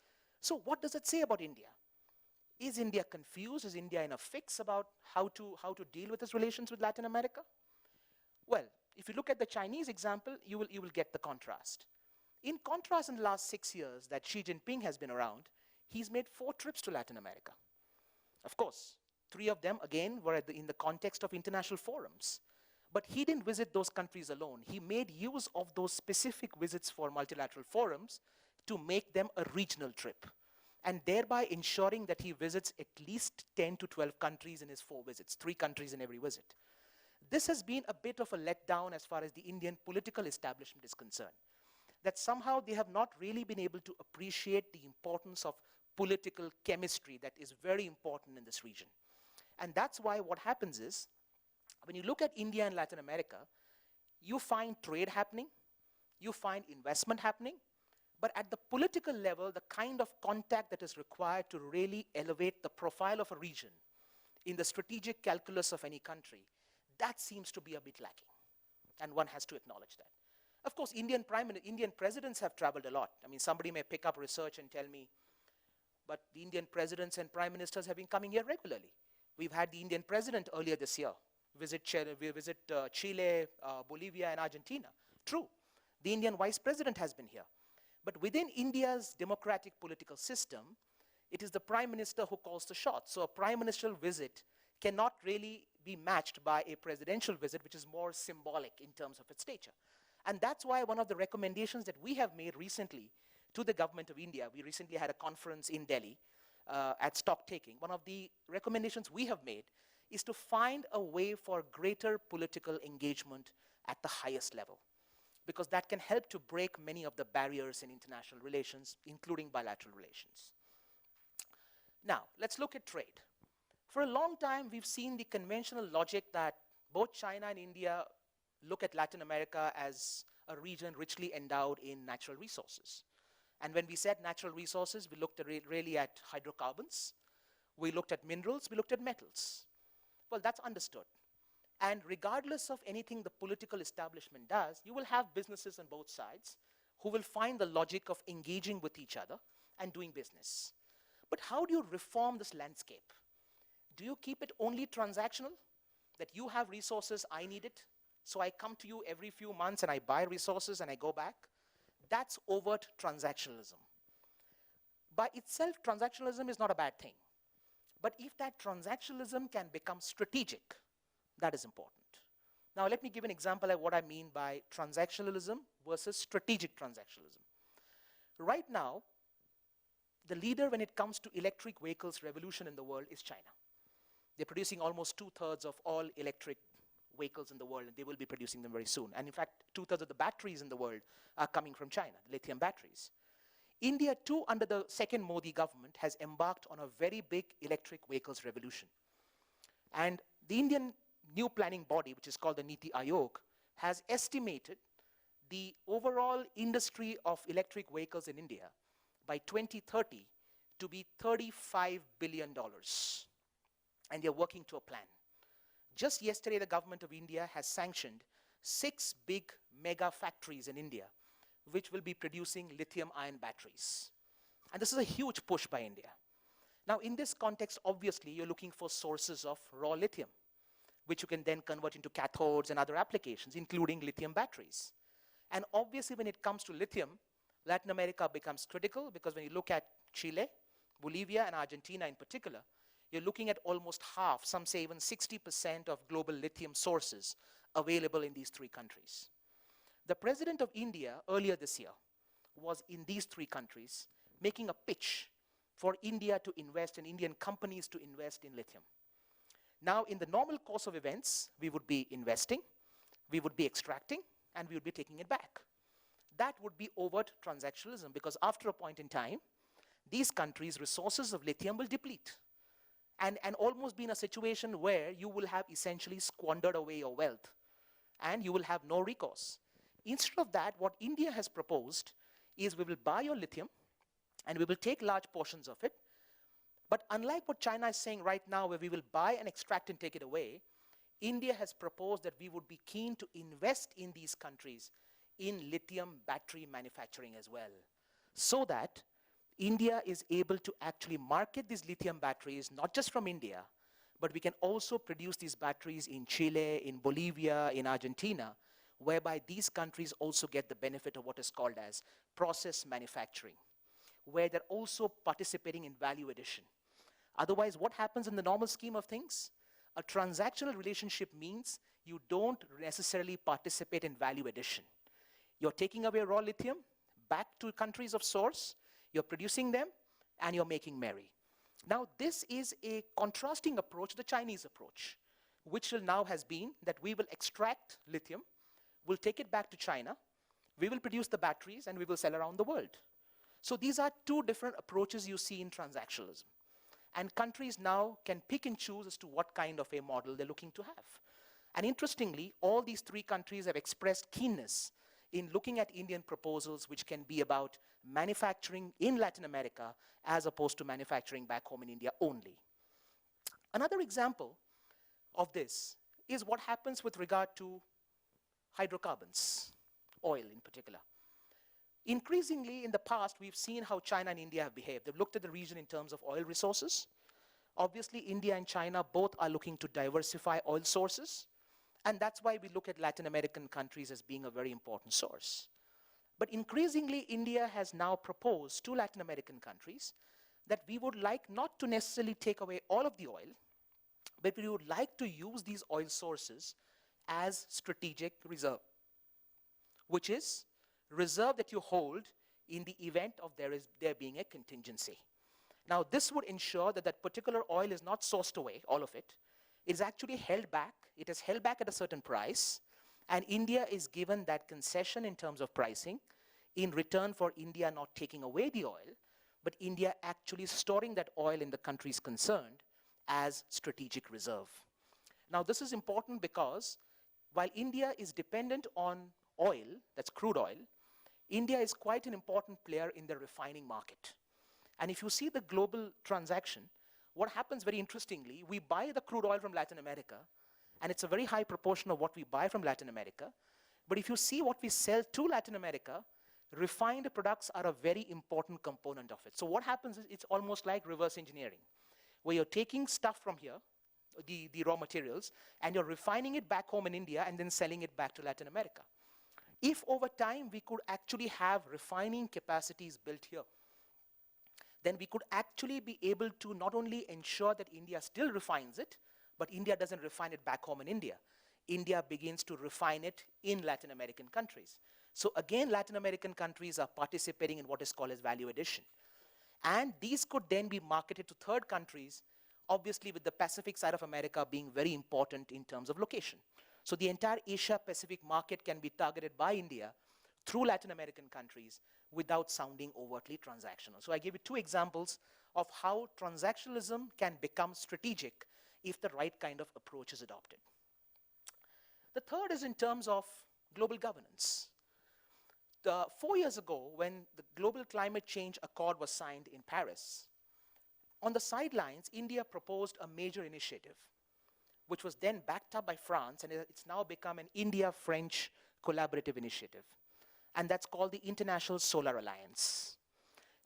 So what does it say about India? Is India confused? Is India in a fix about how to deal with its relations with Latin America? Well, if you look at the Chinese example, you will get the contrast. In contrast, in the last 6 years that Xi Jinping has been around, he's made 4 trips to Latin America. Of course, 3 of them, again, were in the context of international forums. But he didn't visit those countries alone. He made use of those specific visits for multilateral forums to make them a regional trip, and thereby ensuring that he visits at least 10 to 12 countries in his 4 visits, 3 countries in every visit. This has been a bit of a letdown as far as the Indian political establishment is concerned, that somehow they have not really been able to appreciate the importance of political chemistry that is very important in this region. And that's why what happens is, when you look at India and Latin America, you find trade happening, you find investment happening, but at the political level, the kind of contact that is required to really elevate the profile of a region in the strategic calculus of any country, that seems to be a bit lacking. And one has to acknowledge that. Of course, Indian presidents have traveled a lot. I mean, somebody may pick up research and tell me, but the Indian presidents and prime ministers have been coming here regularly. We've had the Indian president earlier this year visit Chile, Bolivia, and Argentina. True, the Indian vice president has been here. But within India's democratic political system, it is the prime minister who calls the shots. So a prime ministerial visit cannot really be matched by a presidential visit, which is more symbolic in terms of its stature. And that's why one of the recommendations that we have made recently to the government of India, we recently had a conference in Delhi at stock taking. One of the recommendations we have made is to find a way for greater political engagement at the highest level, because that can help to break many of the barriers in international relations, including bilateral relations. Now, let's look at trade. For a long time, we've seen the conventional logic that both China and India look at Latin America as a region richly endowed in natural resources. And when we said natural resources, we looked really at hydrocarbons, we looked at minerals, we looked at metals. Well, that's understood. And regardless of anything the political establishment does, you will have businesses on both sides who will find the logic of engaging with each other and doing business. But how do you reform this landscape? Do you keep it only transactional? That you have resources, I need it, so I come to you every few months and I buy resources and I go back? That's overt transactionalism. By itself, transactionalism is not a bad thing. But if that transactionalism can become strategic, that is important. Now, let me give an example of what I mean by transactionalism versus strategic transactionalism. Right now, the leader when it comes to electric vehicles revolution in the world is China. They're producing almost 2/3 of all electric vehicles in the world, and they will be producing them very soon. And in fact, 2/3 of the batteries in the world are coming from China, lithium batteries. India, too, under the second Modi government, has embarked on a very big electric vehicles revolution. And the Indian new planning body, which is called the Niti Aayog, has estimated the overall industry of electric vehicles in India by 2030 to be $35 billion. And they're working to a plan. Just yesterday, the government of India has sanctioned 6 big mega factories in India, which will be producing lithium-ion batteries. And this is a huge push by India. Now, in this context, obviously, you're looking for sources of raw lithium, which you can then convert into cathodes and other applications, including lithium batteries. And obviously, when it comes to lithium, Latin America becomes critical, because when you look at Chile, Bolivia, and Argentina in particular, you're looking at almost half, some say even 60% of global lithium sources available in these 3 countries. The president of India earlier this year was in these 3 countries making a pitch for India to invest and Indian companies to invest in lithium. Now, in the normal course of events, we would be investing, we would be extracting, and we would be taking it back. That would be overt transactionalism, because after a point in time, these countries' resources of lithium will deplete and almost be in a situation where you will have essentially squandered away your wealth and you will have no recourse. Instead of that, what India has proposed is we will buy your lithium and we will take large portions of it, But unlike what China is saying right now, where we will buy and extract and take it away, India has proposed that we would be keen to invest in these countries in lithium battery manufacturing as well, so that India is able to actually market these lithium batteries, not just from India, but we can also produce these batteries in Chile, in Bolivia, in Argentina, whereby these countries also get the benefit of what is called as process manufacturing, where they're also participating in value addition. Otherwise, what happens in the normal scheme of things? A transactional relationship means you don't necessarily participate in value addition. You're taking away raw lithium back to countries of source, you're producing them, and you're making merry. Now, this is a contrasting approach to the Chinese approach, which till now has been that we will extract lithium, we'll take it back to China, we will produce the batteries, and we will sell around the world. So these are two different approaches you see in transactionalism. And countries now can pick and choose as to what kind of a model they're looking to have. And interestingly, all these three countries have expressed keenness in looking at Indian proposals which can be about manufacturing in Latin America as opposed to manufacturing back home in India only. Another example of this is what happens with regard to hydrocarbons, oil in particular. Increasingly in the past, we've seen how China and India have behaved. They've looked at the region in terms of oil resources. Obviously, India and China both are looking to diversify oil sources. And that's why we look at Latin American countries as being a very important source. But increasingly, India has now proposed to Latin American countries that we would like not to necessarily take away all of the oil, but we would like to use these oil sources as strategic reserve, which is reserve that you hold in the event of there being a contingency. Now, this would ensure that that particular oil is not sourced away, all of it. It is actually held back. It is held back at a certain price, and India is given that concession in terms of pricing in return for India not taking away the oil, but India actually storing that oil in the countries concerned as strategic reserve. Now, this is important because while India is dependent on oil, that's crude oil, India is quite an important player in the refining market. And if you see the global transaction, what happens very interestingly, we buy the crude oil from Latin America, and it's a very high proportion of what we buy from Latin America. But if you see what we sell to Latin America, refined products are a very important component of it. So what happens is it's almost like reverse engineering, where you're taking stuff from here, the raw materials, and you're refining it back home in India and then selling it back to Latin America. If over time we could actually have refining capacities built here, then we could actually be able to not only ensure that India still refines it, but India doesn't refine it back home in India. India begins to refine it in Latin American countries. So again, Latin American countries are participating in what is called as value addition. And these could then be marketed to third countries, obviously with the Pacific side of America being very important in terms of location. So the entire Asia-Pacific market can be targeted by India through Latin American countries without sounding overtly transactional. So I gave you two examples of how transactionalism can become strategic if the right kind of approach is adopted. The third is in terms of global governance. 4 years ago, when the Global Climate Change Accord was signed in Paris, on the sidelines, India proposed a major initiative, which was then backed up by France, and it's now become an India-French collaborative initiative. And that's called the International Solar Alliance.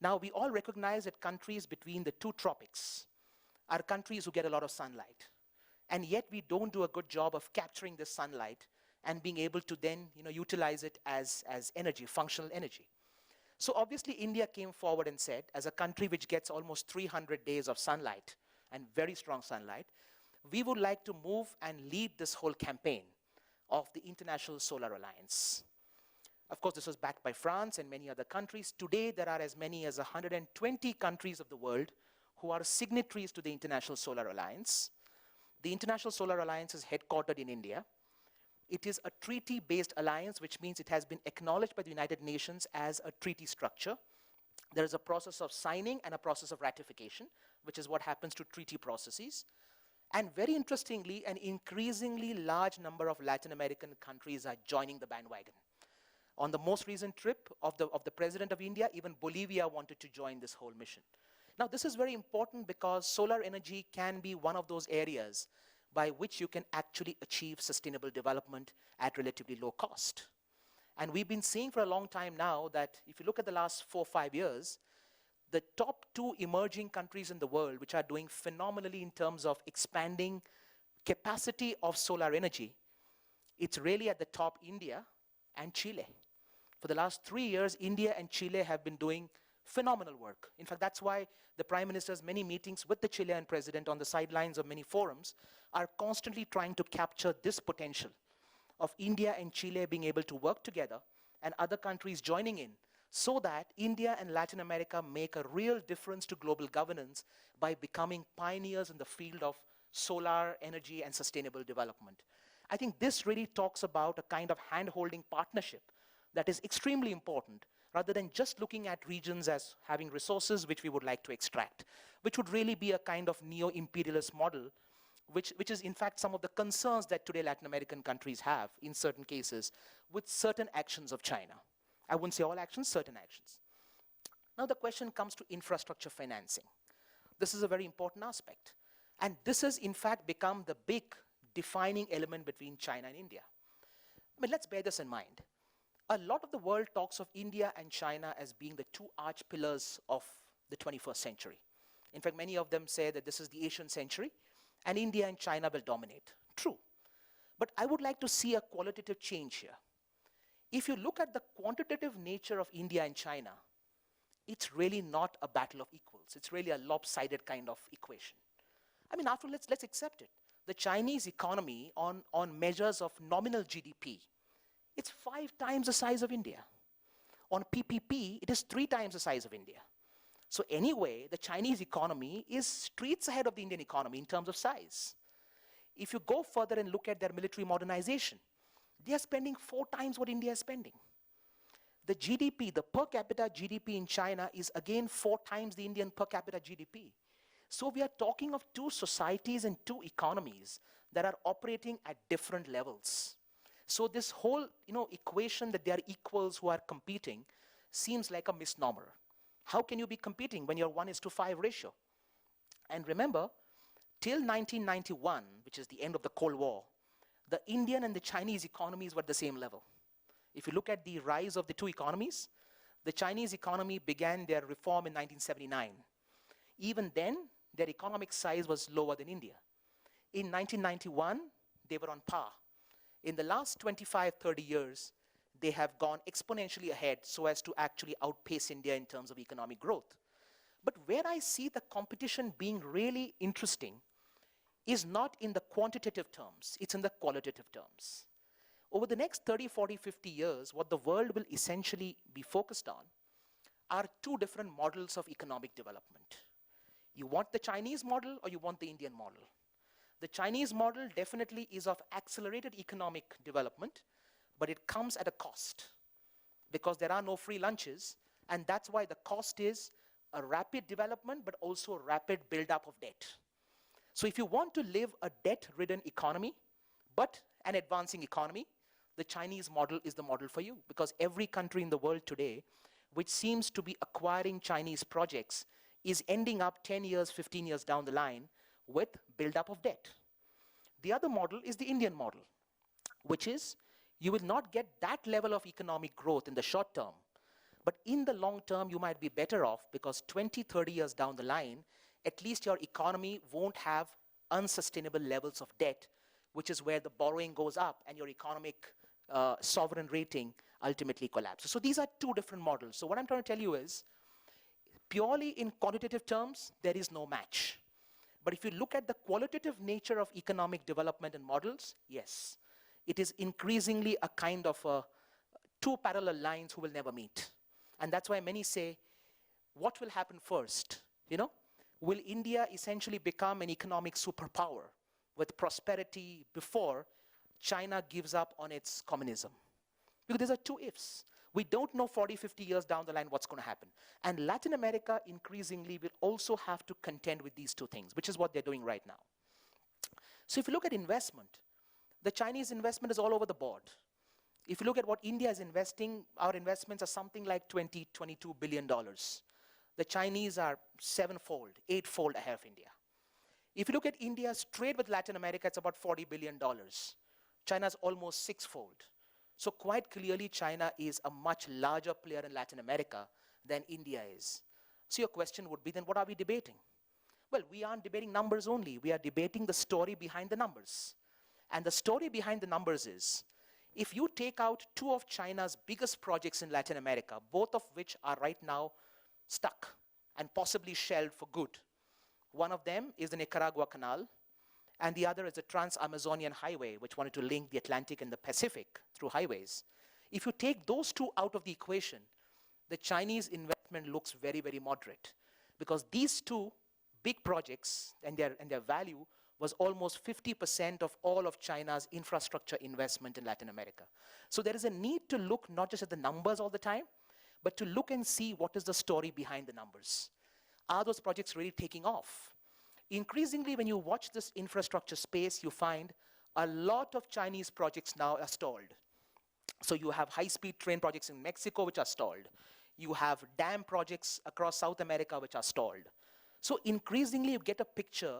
Now, we all recognize that countries between the two tropics are countries who get a lot of sunlight. And yet we don't do a good job of capturing this sunlight and being able to then utilize it as energy, functional energy. So obviously India came forward and said, as a country which gets almost 300 days of sunlight and very strong sunlight, we would like to move and lead this whole campaign of the International Solar Alliance. Of course, this was backed by France and many other countries. Today, there are as many as 120 countries of the world who are signatories to the International Solar Alliance. The International Solar Alliance is headquartered in India. It is a treaty-based alliance, which means it has been acknowledged by the United Nations as a treaty structure. There is a process of signing and a process of ratification, which is what happens to treaty processes. And very interestingly, an increasingly large number of Latin American countries are joining the bandwagon. On the most recent trip of the President of India, even Bolivia wanted to join this whole mission. Now, this is very important because solar energy can be one of those areas by which you can actually achieve sustainable development at relatively low cost. And we've been seeing for a long time now that if you look at the last 4 or 5 years, the top 2 emerging countries in the world which are doing phenomenally in terms of expanding capacity of solar energy, it's really at the top India and Chile. For the last 3 years, India and Chile have been doing phenomenal work. In fact, that's why the Prime Minister's many meetings with the Chilean president on the sidelines of many forums are constantly trying to capture this potential of India and Chile being able to work together and other countries joining in so that India and Latin America make a real difference to global governance by becoming pioneers in the field of solar energy and sustainable development. I think this really talks about a kind of hand-holding partnership that is extremely important, rather than just looking at regions as having resources which we would like to extract, which would really be a kind of neo-imperialist model, which is in fact some of the concerns that today Latin American countries have in certain cases with certain actions of China. I wouldn't say all actions, certain actions. Now the question comes to infrastructure financing. This is a very important aspect. And this has in fact become the big defining element between China and India. I mean, let's bear this in mind. A lot of the world talks of India and China as being the 2 arch pillars of the 21st century. In fact, many of them say that this is the Asian century and India and China will dominate. True. But I would like to see a qualitative change here. If you look at the quantitative nature of India and China, it's really not a battle of equals. It's really a lopsided kind of equation. I mean, after all, let's accept it. The Chinese economy on measures of nominal GDP, it's 5 times the size of India. On PPP, it is 3 times the size of India. So anyway, the Chinese economy is streets ahead of the Indian economy in terms of size. If you go further and look at their military modernization, they are spending 4 times what India is spending. The GDP, the per capita GDP in China is again 4 times the Indian per capita GDP. So we are talking of 2 societies and 2 economies that are operating at different levels. So this whole equation that they are equals who are competing seems like a misnomer. How can you be competing when you're 1:5 ratio? And remember, till 1991, which is the end of the Cold War, the Indian and the Chinese economies were at the same level. If you look at the rise of the 2 economies, the Chinese economy began their reform in 1979. Even then, their economic size was lower than India. In 1991, they were on par. In the last 25, 30 years, they have gone exponentially ahead so as to actually outpace India in terms of economic growth. But where I see the competition being really interesting is not in the quantitative terms, it's in the qualitative terms. Over the next 30, 40, 50 years, what the world will essentially be focused on are 2 different models of economic development. You want the Chinese model or you want the Indian model? The Chinese model definitely is of accelerated economic development, but it comes at a cost because there are no free lunches, and that's why the cost is a rapid development but also a rapid buildup of debt. So if you want to live a debt-ridden economy but an advancing economy, the Chinese model is the model for you, because every country in the world today which seems to be acquiring Chinese projects is ending up 10 years, 15 years down the line with buildup of debt. The other model is the Indian model, which is you will not get that level of economic growth in the short term, but in the long term you might be better off because 20, 30 years down the line, at least your economy won't have unsustainable levels of debt, which is where the borrowing goes up and your economic sovereign rating ultimately collapses. So these are 2 different models. So what I'm trying to tell you is, purely in quantitative terms, there is no match. But if you look at the qualitative nature of economic development and models, yes, it is increasingly a kind of 2 parallel lines who will never meet. And that's why many say, what will happen first? Will India essentially become an economic superpower with prosperity before China gives up on its communism? Because these are 2 ifs. We don't know 40, 50 years down the line what's going to happen. And Latin America increasingly will also have to contend with these 2 things, which is what they're doing right now. So if you look at investment, the Chinese investment is all over the board. If you look at what India is investing, our investments are something like $20, $22 billion. the Chinese are 7-fold, 8-fold ahead of India. If you look at India's trade with Latin America, it's about $40 billion. China's almost 6-fold. So quite clearly, China is a much larger player in Latin America than India is. So your question would be, then what are we debating? Well, we aren't debating numbers only. We are debating the story behind the numbers. And the story behind the numbers is, if you take out 2 of China's biggest projects in Latin America, both of which are right now stuck and possibly shelved for good. One of them is the Nicaragua Canal, and the other is the Trans-Amazonian Highway, which wanted to link the Atlantic and the Pacific through highways. If you take those 2 out of the equation, the Chinese investment looks very, very moderate, because these 2 big projects and their value was almost 50% of all of China's infrastructure investment in Latin America. So there is a need to look not just at the numbers all the time, but to look and see what is the story behind the numbers. Are those projects really taking off? Increasingly, when you watch this infrastructure space, you find a lot of Chinese projects now are stalled. So you have high-speed train projects in Mexico which are stalled. You have dam projects across South America which are stalled. So increasingly, you get a picture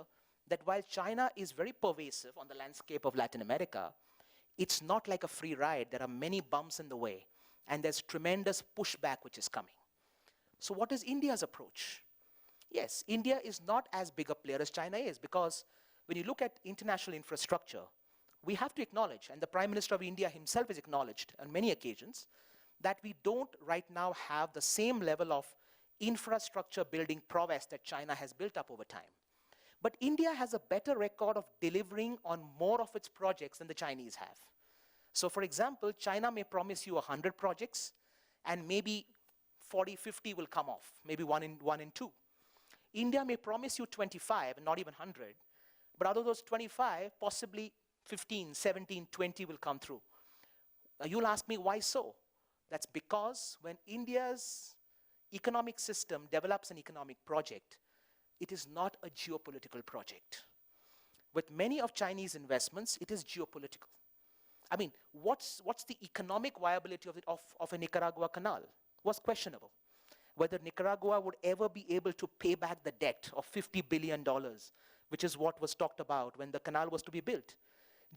that while China is very pervasive on the landscape of Latin America, it's not like a free ride. There are many bumps in the way, and there's tremendous pushback which is coming. So what is India's approach? Yes, India is not as big a player as China is, because when you look at international infrastructure, we have to acknowledge, and the Prime Minister of India himself has acknowledged on many occasions, that we don't right now have the same level of infrastructure building prowess that China has built up over time. But India has a better record of delivering on more of its projects than the Chinese have. So for example, China may promise you 100 projects, and maybe 40, 50 will come off, maybe one in 2. India may promise you 25 and not even 100, but out of those 25, possibly 15, 17, 20 will come through. Now you'll ask me why so? That's because when India's economic system develops an economic project, it is not a geopolitical project. With many of Chinese investments, it is geopolitical. I mean, what's the economic viability of a Nicaragua canal? Was questionable. Whether Nicaragua would ever be able to pay back the debt of $50 billion, which is what was talked about when the canal was to be built.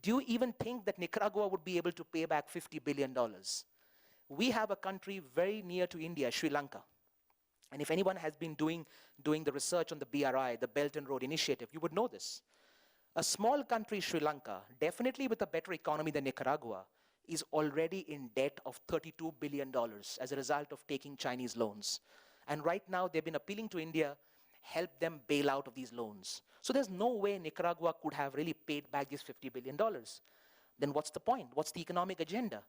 Do you even think that Nicaragua would be able to pay back $50 billion? We have a country very near to India, Sri Lanka. And if anyone has been doing the research on the BRI, the Belt and Road Initiative, you would know this. A small country, Sri Lanka, definitely with a better economy than Nicaragua, is already in debt of $32 billion as a result of taking Chinese loans. And right now, they've been appealing to India, help them bail out of these loans. So there's no way Nicaragua could have really paid back these $50 billion. Then what's the point? What's the economic agenda?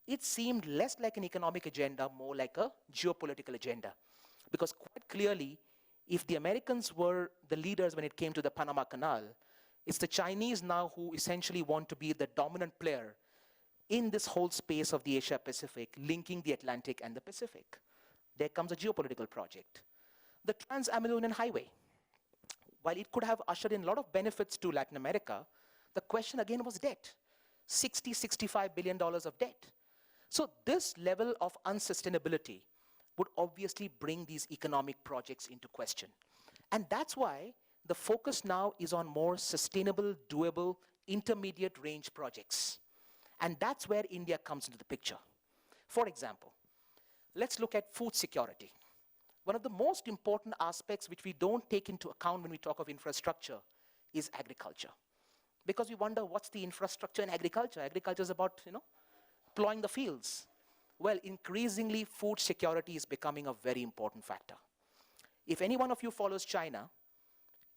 It seemed less like an economic agenda, more like a geopolitical agenda. Because quite clearly, if the Americans were the leaders when it came to the Panama Canal, it's the Chinese now who essentially want to be the dominant player in this whole space of the Asia-Pacific, linking the Atlantic and the Pacific. There comes a geopolitical project. The Trans-Amazonian Highway. While it could have ushered in a lot of benefits to Latin America, the question again was debt. $65 billion of debt. So this level of unsustainability would obviously bring these economic projects into question. And that's why the focus now is on more sustainable, doable, intermediate range projects. And that's where India comes into the picture. For example, let's look at food security. One of the most important aspects which we don't take into account when we talk of infrastructure is agriculture. Because we wonder, what's the infrastructure in agriculture? Agriculture is about, plowing the fields. Well, increasingly, food security is becoming a very important factor. If any one of you follows China,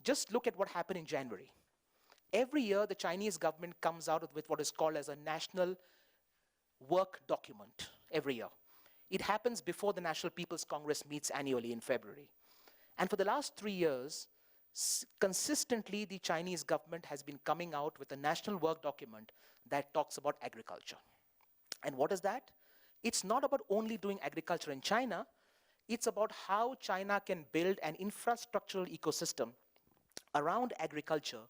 just look at what happened in January. Every year, the Chinese government comes out with what is called as a national work document every year. It happens before the National People's Congress meets annually in February. And for the last 3 years, consistently, the Chinese government has been coming out with a national work document that talks about agriculture. And what is that? It's not about only doing agriculture in China. It's about how China can build an infrastructural ecosystem around agriculture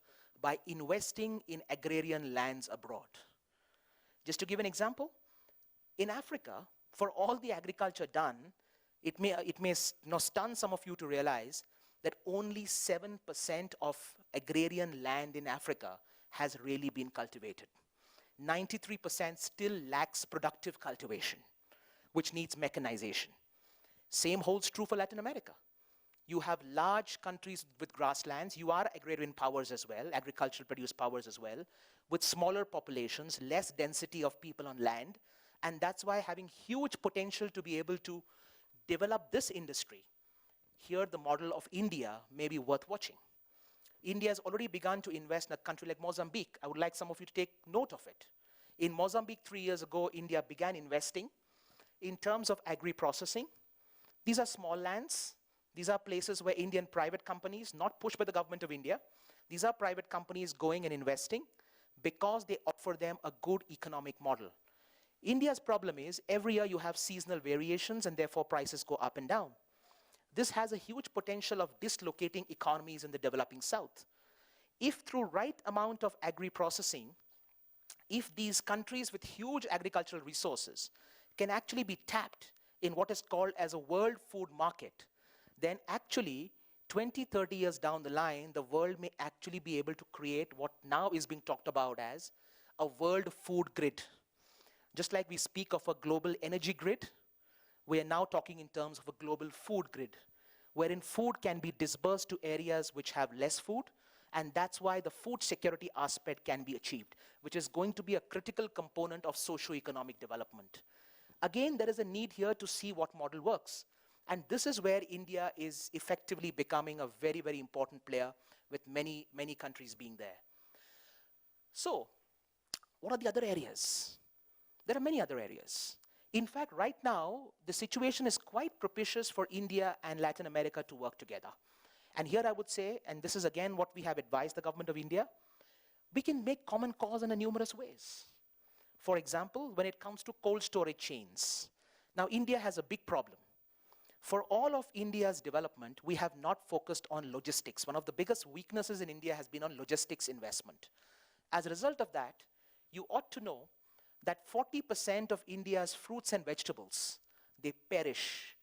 by investing in agrarian lands abroad. Just to give an example, in Africa, for all the agriculture done, It may stun some of you to realize that only 7% of agrarian land in Africa has really been cultivated. 93% still lacks productive cultivation, which needs mechanization. Same holds true for Latin America. You have large countries with grasslands. You are agrarian powers as well, agricultural produced powers as well, with smaller populations, less density of people on land. And that's why having huge potential to be able to develop this industry, here the model of India may be worth watching. India has already begun to invest in a country like Mozambique. I would like some of you to take note of it. In Mozambique 3 years ago, India began investing in terms of agri-processing. These are small lands. These are places where Indian private companies, not pushed by the government of India, these are private companies going and investing because they offer them a good economic model. India's problem is every year you have seasonal variations and therefore prices go up and down. This has a huge potential of dislocating economies in the developing South. If through right amount of agri-processing, if these countries with huge agricultural resources can actually be tapped in what is called as a world food market, then actually 20, 30 years down the line, the world may actually be able to create what now is being talked about as a world food grid. Just like we speak of a global energy grid, we are now talking in terms of a global food grid, wherein food can be dispersed to areas which have less food, and that's why the food security aspect can be achieved, which is going to be a critical component of socio-economic development. Again, there is a need here to see what model works. And this is where India is effectively becoming a very, very important player with many, many countries being there. So, what are the other areas? There are many other areas. In fact, right now, the situation is quite propitious for India and Latin America to work together. And here I would say, and this is again what we have advised the government of India, we can make common cause in numerous ways. For example, when it comes to cold storage chains. Now, India has a big problem. For all of India's development, we have not focused on logistics. One of the biggest weaknesses in India has been on logistics investment. As a result of that, you ought to know that 40% of India's fruits and vegetables, they perish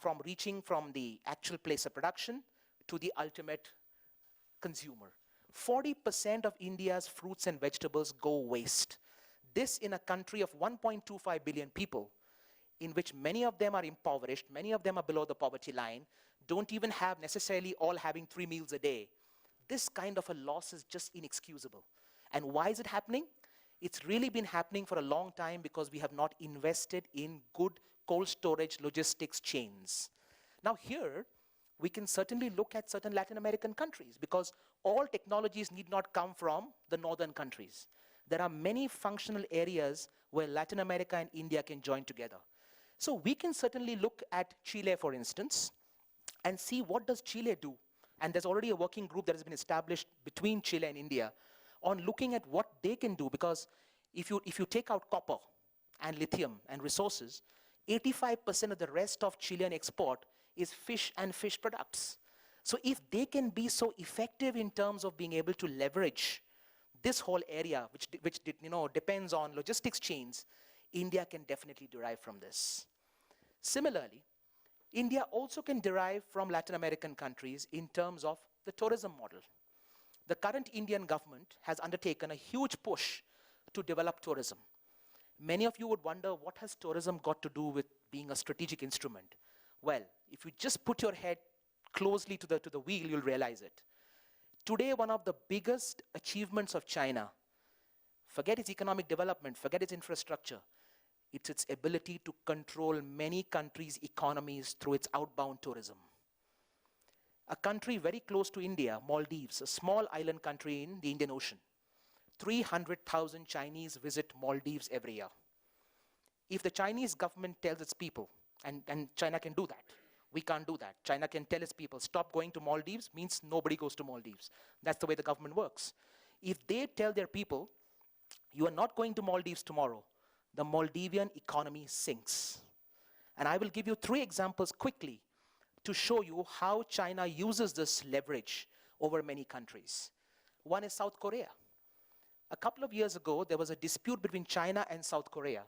from reaching from the actual place of production to the ultimate consumer. 40% of India's fruits and vegetables go waste. This in a country of 1.25 billion people, in which many of them are impoverished, many of them are below the poverty line, don't even have necessarily all having 3 meals a day. This kind of a loss is just inexcusable. And why is it happening? It's really been happening for a long time because we have not invested in good cold storage logistics chains. Now here, we can certainly look at certain Latin American countries because all technologies need not come from the northern countries. There are many functional areas where Latin America and India can join together. So we can certainly look at Chile, for instance, and see what does Chile do. And there's already a working group that has been established between Chile and India on looking at what they can do, because if you take out copper and lithium and resources, 85% of the rest of Chilean export is fish and fish products. So if they can be so effective in terms of being able to leverage this whole area, which depends on logistics chains, India can definitely derive from this. Similarly, India also can derive from Latin American countries in terms of the tourism model. The current Indian government has undertaken a huge push to develop tourism. Many of you would wonder, what has tourism got to do with being a strategic instrument? Well, if you just put your head closely to the wheel, you'll realize it. Today, one of the biggest achievements of China, forget its economic development, forget its infrastructure, it's its ability to control many countries' economies through its outbound tourism. A country very close to India, Maldives, a small island country in the Indian Ocean. 300,000 Chinese visit Maldives every year. If the Chinese government tells its people, and China can do that, we can't do that. China can tell its people, stop going to Maldives, means nobody goes to Maldives. That's the way the government works. If they tell their people, you are not going to Maldives tomorrow, the Maldivian economy sinks. And I will give you 3 examples quickly to show you how China uses this leverage over many countries. One is South Korea. A couple of years ago, there was a dispute between China and South Korea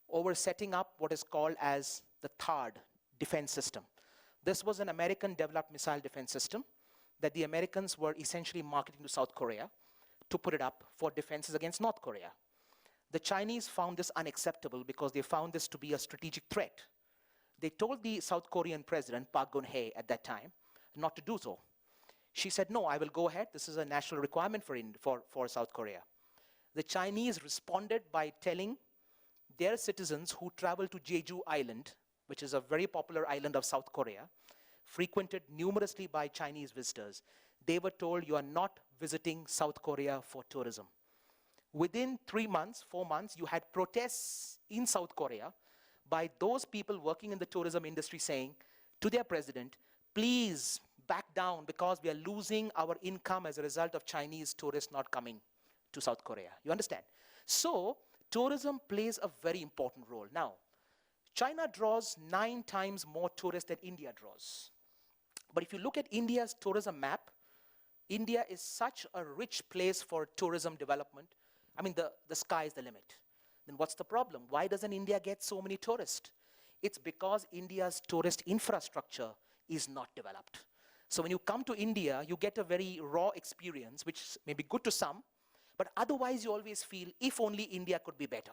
over setting up what is called as the THAAD, defense system. This was an American-developed missile defense system that the Americans were essentially marketing to South Korea to put it up for defenses against North Korea. The Chinese found this unacceptable because they found this to be a strategic threat. They told the South Korean president, Park Geun-hye at that time, not to do so. She said, no, I will go ahead. This is a national requirement for South Korea. The Chinese responded by telling their citizens who traveled to Jeju Island, which is a very popular island of South Korea, frequented numerously by Chinese visitors. They were told, you are not visiting South Korea for tourism. Within 3 months, 4 months, you had protests in South Korea by those people working in the tourism industry saying to their president, please back down because we are losing our income as a result of Chinese tourists not coming to South Korea. You understand? So tourism plays a very important role. Now, China draws 9 times more tourists than India draws. But if you look at India's tourism map, India is such a rich place for tourism development. I mean, the sky is the limit. Then what's the problem? Why doesn't India get so many tourists? It's because India's tourist infrastructure is not developed. So when you come to India, you get a very raw experience, which may be good to some, but otherwise you always feel, if only India could be better,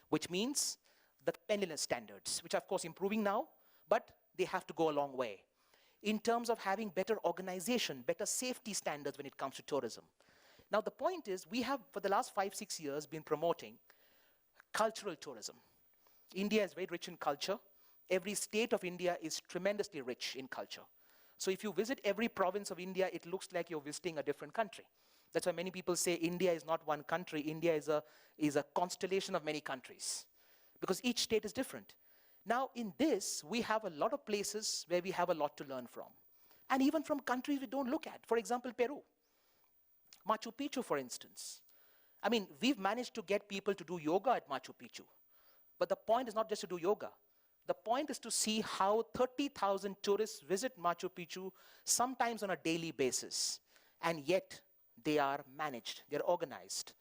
which means the cleanliness standards, which are of course improving now, but they have to go a long way. In terms of having better organization, better safety standards when it comes to tourism. Now the point is, we have for the last 5-6 years been promoting cultural tourism. India is very rich in culture. Every state of India is tremendously rich in culture. So if you visit every province of India, it looks like you're visiting a different country. That's why many people say India is not one country. India is a constellation of many countries, because each state is different. Now in this, we have a lot of places where we have a lot to learn from. And even from countries we don't look at. For example, Peru. Machu Picchu, for instance. I mean, we've managed to get people to do yoga at Machu Picchu. But the point is not just to do yoga. The point is to see how 30,000 tourists visit Machu Picchu, sometimes on a daily basis. And yet, they are managed, they're organized.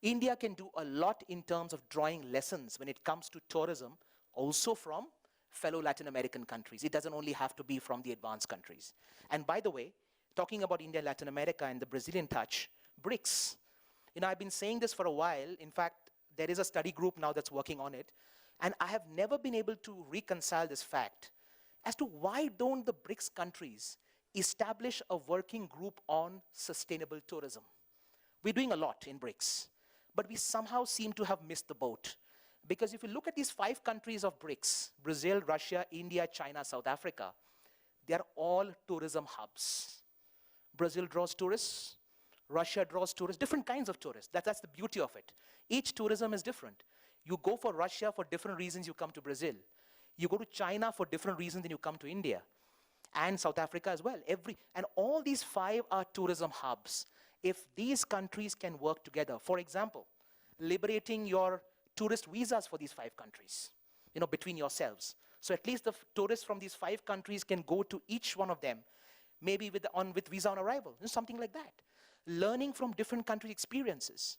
India can do a lot in terms of drawing lessons when it comes to tourism, also from fellow Latin American countries. It doesn't only have to be from the advanced countries. And by the way, talking about India, Latin America, and the Brazilian touch, Brics. You know, I've been saying this for a while. In fact, there is a study group now that's working on it. And I have never been able to reconcile this fact as to why don't the Brics countries establish a working group on sustainable tourism. We're doing a lot in Brics, but we somehow seem to have missed the boat. Because if you look at these 5 countries of Brics, Brazil, Russia, India, China, South Africa, they are all tourism hubs. Brazil draws tourists, Russia draws tourists, different kinds of tourists. That's the beauty of it. Each tourism is different. You go for Russia for different reasons, you come to Brazil. You go to China for different reasons, then you come to India. And South Africa as well. And all these 5 are tourism hubs. If these countries can work together, for example, liberating your tourist visas for these 5 countries, you know, between yourselves. So at least the tourists from these 5 countries can go to each one of them, maybe with visa on arrival, something like that. Learning from different country experiences.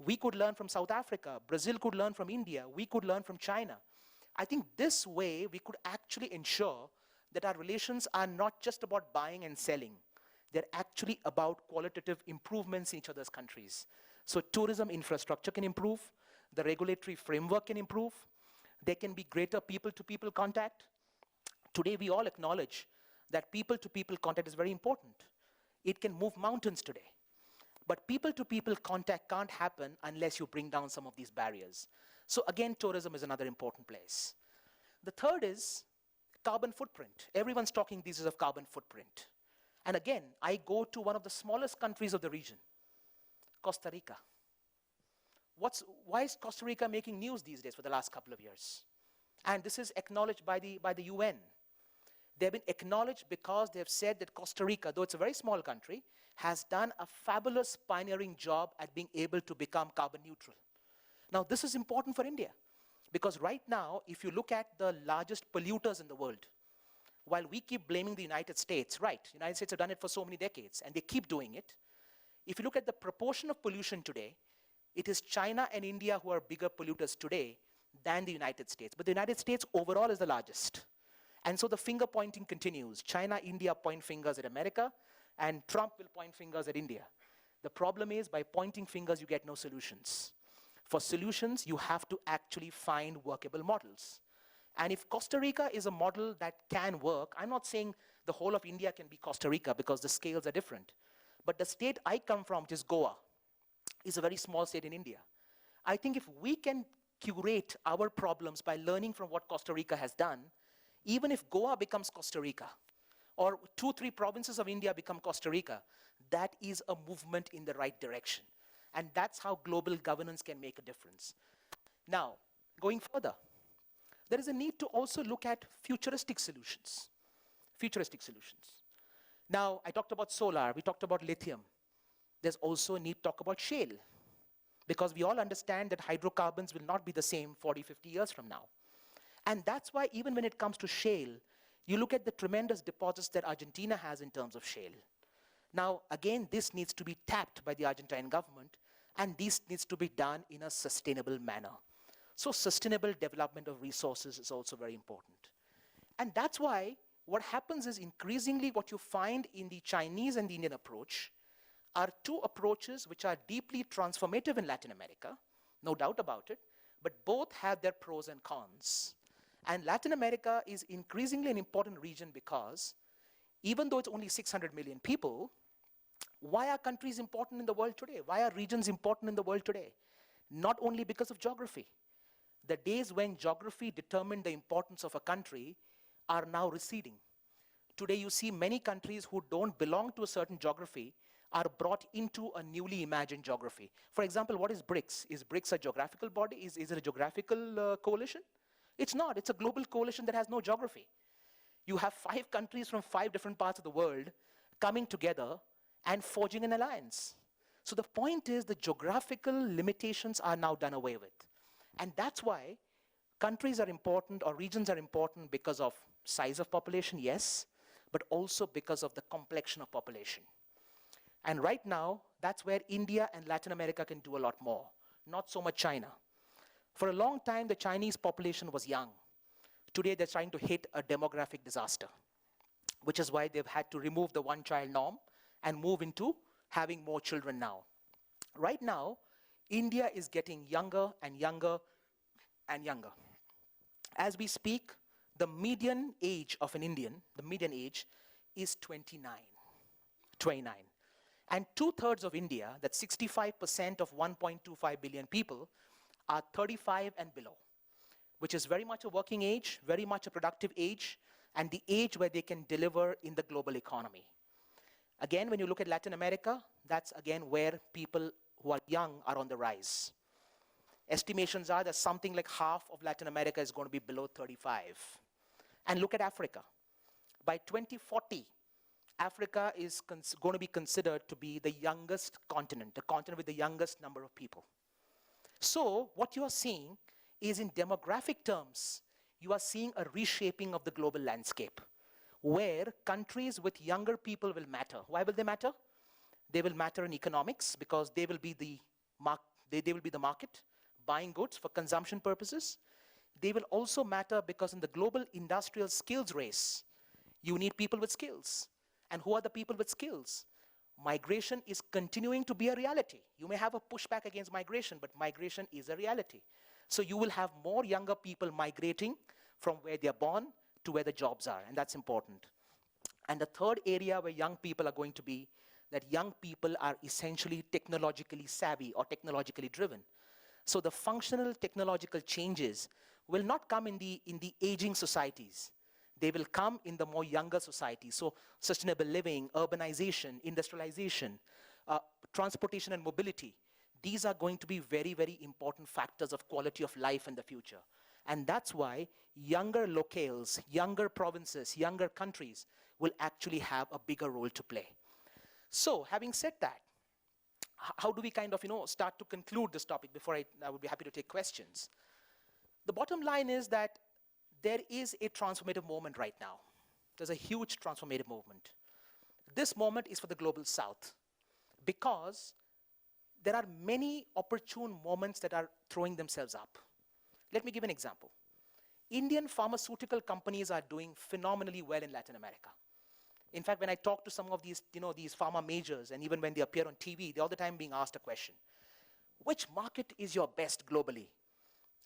We could learn from South Africa, Brazil could learn from India, we could learn from China. I think this way we could actually ensure that our relations are not just about buying and selling. They're actually about qualitative improvements in each other's countries. So tourism infrastructure can improve, the regulatory framework can improve, there can be greater people-to-people contact. Today we all acknowledge that people-to-people contact is very important. It can move mountains today. But people-to-people contact can't happen unless you bring down some of these barriers. So again, tourism is another important place. The third is carbon footprint. Everyone's talking these days of carbon footprint. And again, I go to one of the smallest countries of the region, Costa Rica. Why is Costa Rica making news these days for the last couple of years? And this is acknowledged by the UN. They've been acknowledged because they've said that Costa Rica, though it's a very small country, has done a fabulous pioneering job at being able to become carbon neutral. Now, this is important for India, because right now, if you look at the largest polluters in the world, while we keep blaming the United States, right, the United States have done it for so many decades, and they keep doing it. If you look at the proportion of pollution today, it is China and India who are bigger polluters today than the United States. But the United States overall is the largest. And so the finger pointing continues. China, India point fingers at America, and Trump will point fingers at India. The problem is, by pointing fingers, you get no solutions. For solutions, you have to actually find workable models. And if Costa Rica is a model that can work, I'm not saying the whole of India can be Costa Rica because the scales are different. But the state I come from, which is Goa, is a very small state in India. I think if we can curate our problems by learning from what Costa Rica has done, even if Goa becomes Costa Rica, or 2-3 provinces of India become Costa Rica, that is a movement in the right direction. And that's how global governance can make a difference. Now, going further, there is a need to also look at futuristic solutions. Futuristic solutions. Now, I talked about solar, we talked about lithium. There's also a need to talk about shale, because we all understand that hydrocarbons will not be the same 40, 50 years from now. And that's why even when it comes to shale, you look at the tremendous deposits that Argentina has in terms of shale. Now, again, this needs to be tapped by the Argentine government, and this needs to be done in a sustainable manner. So sustainable development of resources is also very important. And that's why what happens is increasingly what you find in the Chinese and the Indian approach are two approaches which are deeply transformative in Latin America, no doubt about it, but both have their pros and cons. And Latin America is increasingly an important region because even though it's only 600 million people, why are countries important in the world today? Why are regions important in the world today? Not only because of geography. The days when geography determined the importance of a country are now receding. Today you see many countries who don't belong to a certain geography are brought into a newly imagined geography. For example, what is Brics? Is Brics a geographical body? Is it a geographical coalition? It's not. It's a global coalition that has no geography. You have 5 countries from 5 different parts of the world coming together and forging an alliance. So the point is the geographical limitations are now done away with. And that's why countries are important or regions are important because of size of population, yes, but also because of the complexion of population. And right now, that's where India and Latin America can do a lot more, not so much China. For a long time, the Chinese population was young. Today, they're trying to hit a demographic disaster, which is why they've had to remove the one-child norm and move into having more children now. Right now, India is getting younger and younger and younger. As we speak, the median age of an Indian, the median age, is 29. 29. And 2/3 of India, that's 65% of 1.25 billion people, are 35 and below, which is very much a working age, very much a productive age, and the age where they can deliver in the global economy. Again, when you look at Latin America, that's again where people who are young are on the rise. Estimations are that something like half of Latin America is going to be below 35. And look at Africa. By 2040, Africa is going to be considered to be the youngest continent, the continent with the youngest number of people. So what you are seeing is in demographic terms, you are seeing a reshaping of the global landscape, where countries with younger people will matter. Why will they matter? They will matter in economics because they will be the market, buying goods for consumption purposes. They will also matter because in the global industrial skills race, you need people with skills. And who are the people with skills? Migration is continuing to be a reality. You may have a pushback against migration, but migration is a reality. So you will have more younger people migrating from where they're born to where the jobs are, and that's important. And the third area where young people are going to be, that young people are essentially technologically savvy or technologically driven. So the functional technological changes will not come in the aging societies. They will come in the more younger societies. So sustainable living, urbanization, industrialization, transportation and mobility. These are going to be very, very important factors of quality of life in the future. And that's why younger locales, younger provinces, younger countries will actually have a bigger role to play. So having said that, how do we kind of start to conclude this topic before I would be happy to take questions? The bottom line is that there is a transformative moment right now. There's a huge transformative moment. This moment is for the global south because there are many opportune moments that are throwing themselves up. Let me give an example. Indian pharmaceutical companies are doing phenomenally well in Latin America. In fact, when I talk to some of these, these pharma majors, and even when they appear on TV, they're all the time being asked a question. Which market is your best globally?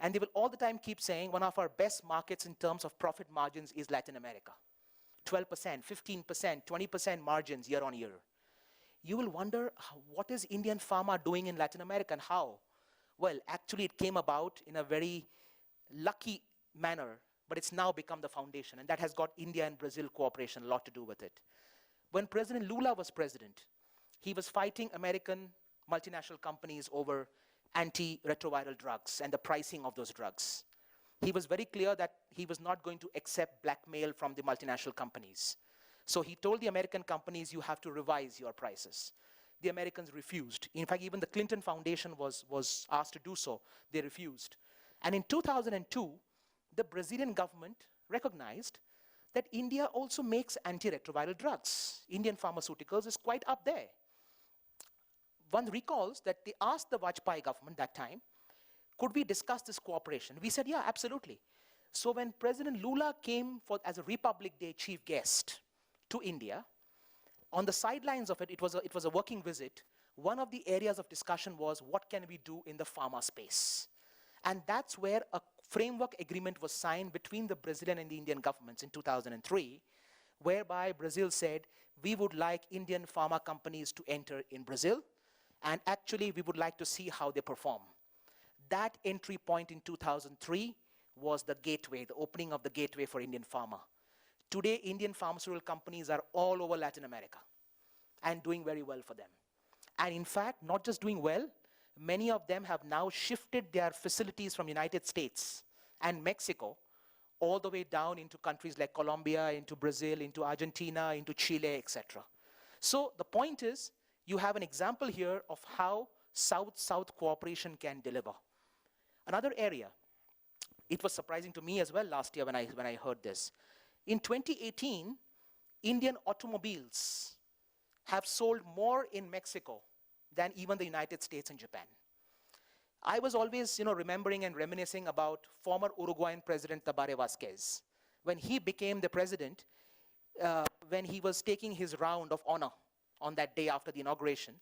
And they will all the time keep saying one of our best markets in terms of profit margins is Latin America. 12%, 15%, 20% margins year on year. You will wonder, what is Indian pharma doing in Latin America and how? Well, actually it came about in a very lucky manner, but it's now become the foundation, and that has got India and Brazil cooperation a lot to do with it. When President Lula was president, he was fighting American multinational companies over antiretroviral drugs and the pricing of those drugs. He was very clear that he was not going to accept blackmail from the multinational companies. So he told the American companies, you have to revise your prices. The Americans refused. In fact, even the Clinton Foundation was asked to do so. They refused. And in 2002, the Brazilian government recognized that India also makes antiretroviral drugs. Indian pharmaceuticals is quite up there. One recalls that they asked the Vajpayee government that time, could we discuss this cooperation? We said, yeah, absolutely. So when President Lula came as a Republic Day chief guest to India, on the sidelines of it, it was a working visit. One of the areas of discussion was, what can we do in the pharma space? And that's where a framework agreement was signed between the Brazilian and the Indian governments in 2003, whereby Brazil said, we would like Indian pharma companies to enter in Brazil, and actually we would like to see how they perform. That entry point in 2003 was the gateway, the opening of the gateway for Indian pharma. Today, Indian pharmaceutical companies are all over Latin America and doing very well for them. And in fact, not just doing well, many of them have now shifted their facilities from United States and Mexico all the way down into countries like Colombia, into Brazil, into Argentina, into Chile, etc. So the point is, you have an example here of how South-South cooperation can deliver. Another area, it was surprising to me as well last year when I heard this. In 2018, Indian automobiles have sold more in Mexico than even the United States and Japan. I was always remembering and reminiscing about former Uruguayan President Tabaré Vázquez. When he became the president, when he was taking his round of honor on that day after the inauguration,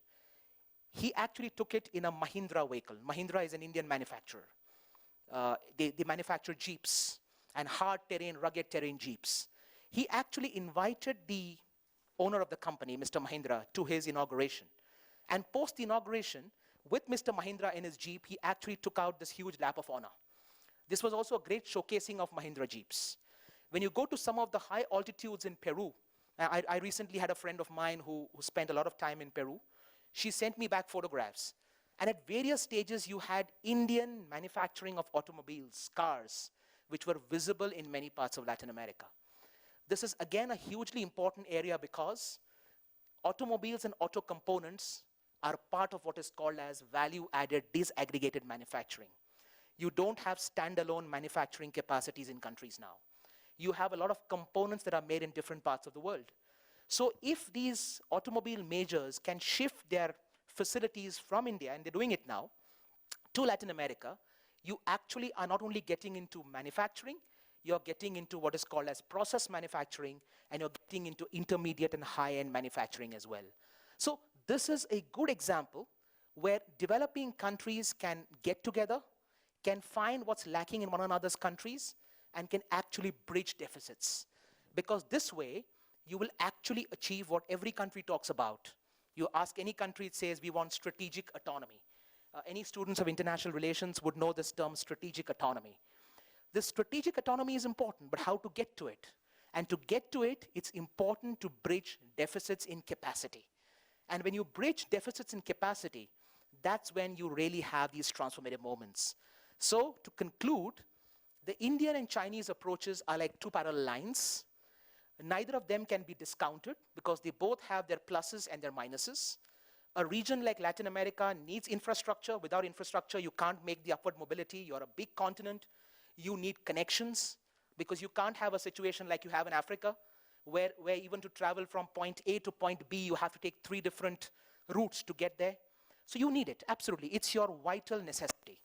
he actually took it in a Mahindra vehicle. Mahindra is an Indian manufacturer. They manufacture jeeps and hard terrain, rugged terrain jeeps. He actually invited the owner of the company, Mr. Mahindra, to his inauguration. And post the inauguration, with Mr. Mahindra in his jeep, he actually took out this huge lap of honor. This was also a great showcasing of Mahindra jeeps. When you go to some of the high altitudes in Peru, I recently had a friend of mine who spent a lot of time in Peru. She sent me back photographs. And at various stages, you had Indian manufacturing of automobiles, cars, which were visible in many parts of Latin America. This is, again, a hugely important area because automobiles and auto components are part of what is called as value-added disaggregated manufacturing. You don't have standalone manufacturing capacities in countries now. You have a lot of components that are made in different parts of the world. So if these automobile majors can shift their facilities from India, and they're doing it now, to Latin America, you actually are not only getting into manufacturing, you're getting into what is called as process manufacturing, and you're getting into intermediate and high-end manufacturing as well. So this is a good example where developing countries can get together, can find what's lacking in one another's countries, and can actually bridge deficits. Because this way, you will actually achieve what every country talks about. You ask any country, it says, we want strategic autonomy. Any students of international relations would know this term, strategic autonomy. This strategic autonomy is important, but how to get to it? And to get to it, it's important to bridge deficits in capacity. And when you bridge deficits in capacity, that's when you really have these transformative moments. So to conclude, the Indian and Chinese approaches are like two parallel lines. Neither of them can be discounted because they both have their pluses and their minuses. A region like Latin America needs infrastructure. Without infrastructure, you can't make the upward mobility. You're a big continent. You need connections because you can't have a situation like you have in Africa where even to travel from point A to point B, you have to take 3 different routes to get there. So you need it, absolutely. It's your vital necessity.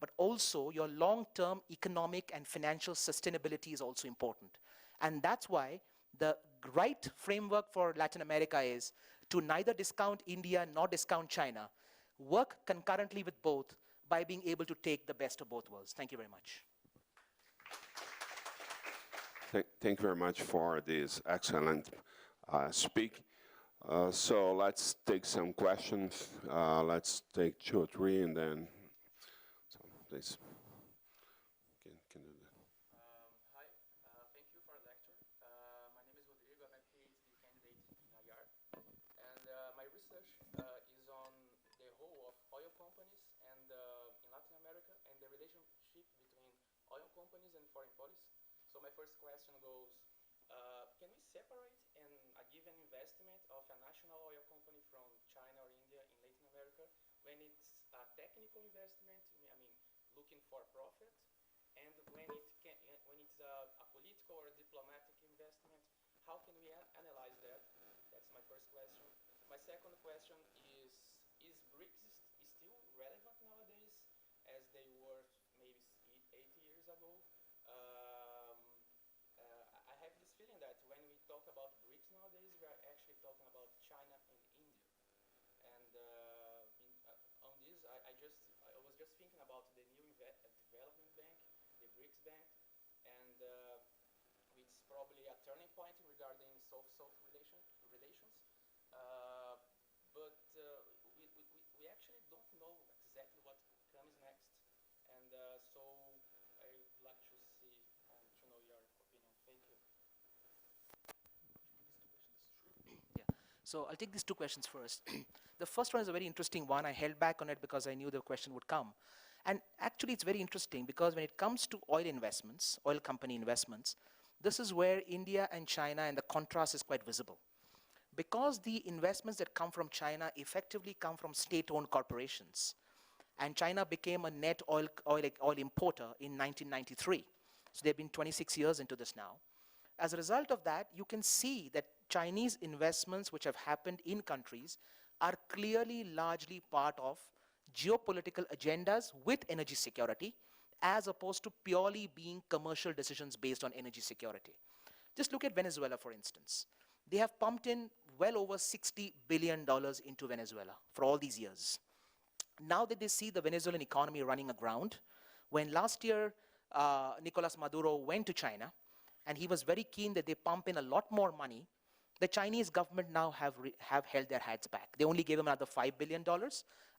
but also your long-term economic and financial sustainability is also important. And that's why the right framework for Latin America is to neither discount India nor discount China, work concurrently with both by being able to take the best of both worlds. Thank you very much. Thank you very much for this excellent speak. So let's take some questions. Let's take 2 or 3, and then, so please. Can do that. Hi, thank you for the lecture. My name is Rodrigo. I'm a PhD candidate in IR. And my research is on the role of oil companies and in Latin America and the relationship between oil companies and foreign policy. So my first question goes, can we separate a given investment of a national oil company from China or India in Latin America when it's a technical investment, I mean, looking for profit, and when it's a political or diplomatic investment? How can we analyze that? That's my first question. My second question is Brics still relevant nowadays as they were maybe 80 years ago? I have this feeling that when we talk about Brics nowadays, we are actually talking about China and India. And on this, I was just thinking about the new development bank, the Brics Bank, and it's probably a turning point regarding South-South relations. But we actually don't know exactly what comes next. And so I'd like to see and to know your opinion. Thank you. So I'll take these 2 questions first. The first one is a very interesting one. I held back on it because I knew the question would come. And actually it's very interesting because when it comes to oil investments, oil company investments, this is where India and China and the contrast is quite visible. Because the investments that come from China effectively come from state-owned corporations. And China became a net oil importer in 1993. So they've been 26 years into this now. As a result of that, you can see that Chinese investments which have happened in countries are clearly largely part of geopolitical agendas with energy security, as opposed to purely being commercial decisions based on energy security. Just look at Venezuela, for instance. They have pumped in well over $60 billion into Venezuela for all these years. Now that they see the Venezuelan economy running aground, when last year Nicolas Maduro went to China, and he was very keen that they pump in a lot more money, the Chinese government now have held their heads back. They only gave him another $5 billion,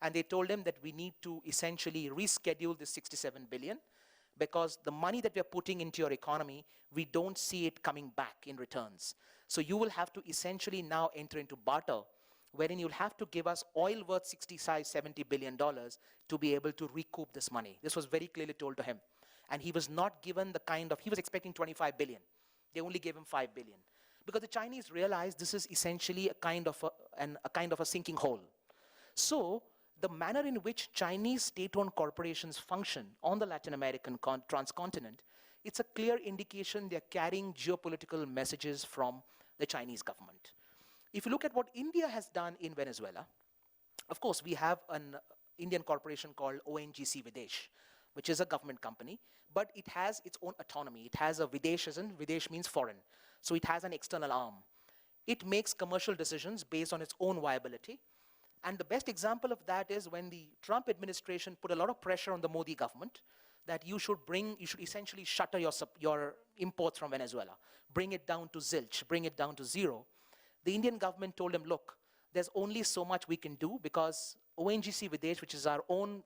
and they told him that we need to essentially reschedule this $67 billion, because the money that we're putting into your economy, we don't see it coming back in returns. So you will have to essentially now enter into barter, wherein you'll have to give us oil worth $65–70 billion to be able to recoup this money. This was very clearly told to him. And he was not given the kind of, he was expecting 25 billion. They only gave him 5 billion. Because the Chinese realized this is essentially a kind of a sinking hole. So the manner in which Chinese state-owned corporations function on the Latin American transcontinent, it's a clear indication they're carrying geopolitical messages from the Chinese government. If you look at what India has done in Venezuela, of course, we have an Indian corporation called ONGC Videsh, which is a government company, but it has its own autonomy. It has a Videsh, as in Videsh means foreign. So it has an external arm. It makes commercial decisions based on its own viability. And the best example of that is when the Trump administration put a lot of pressure on the Modi government that you should essentially shutter your imports from Venezuela, bring it down to zilch, bring it down to zero. The Indian government told him, look, there's only so much we can do because ONGC Videsh, which is our own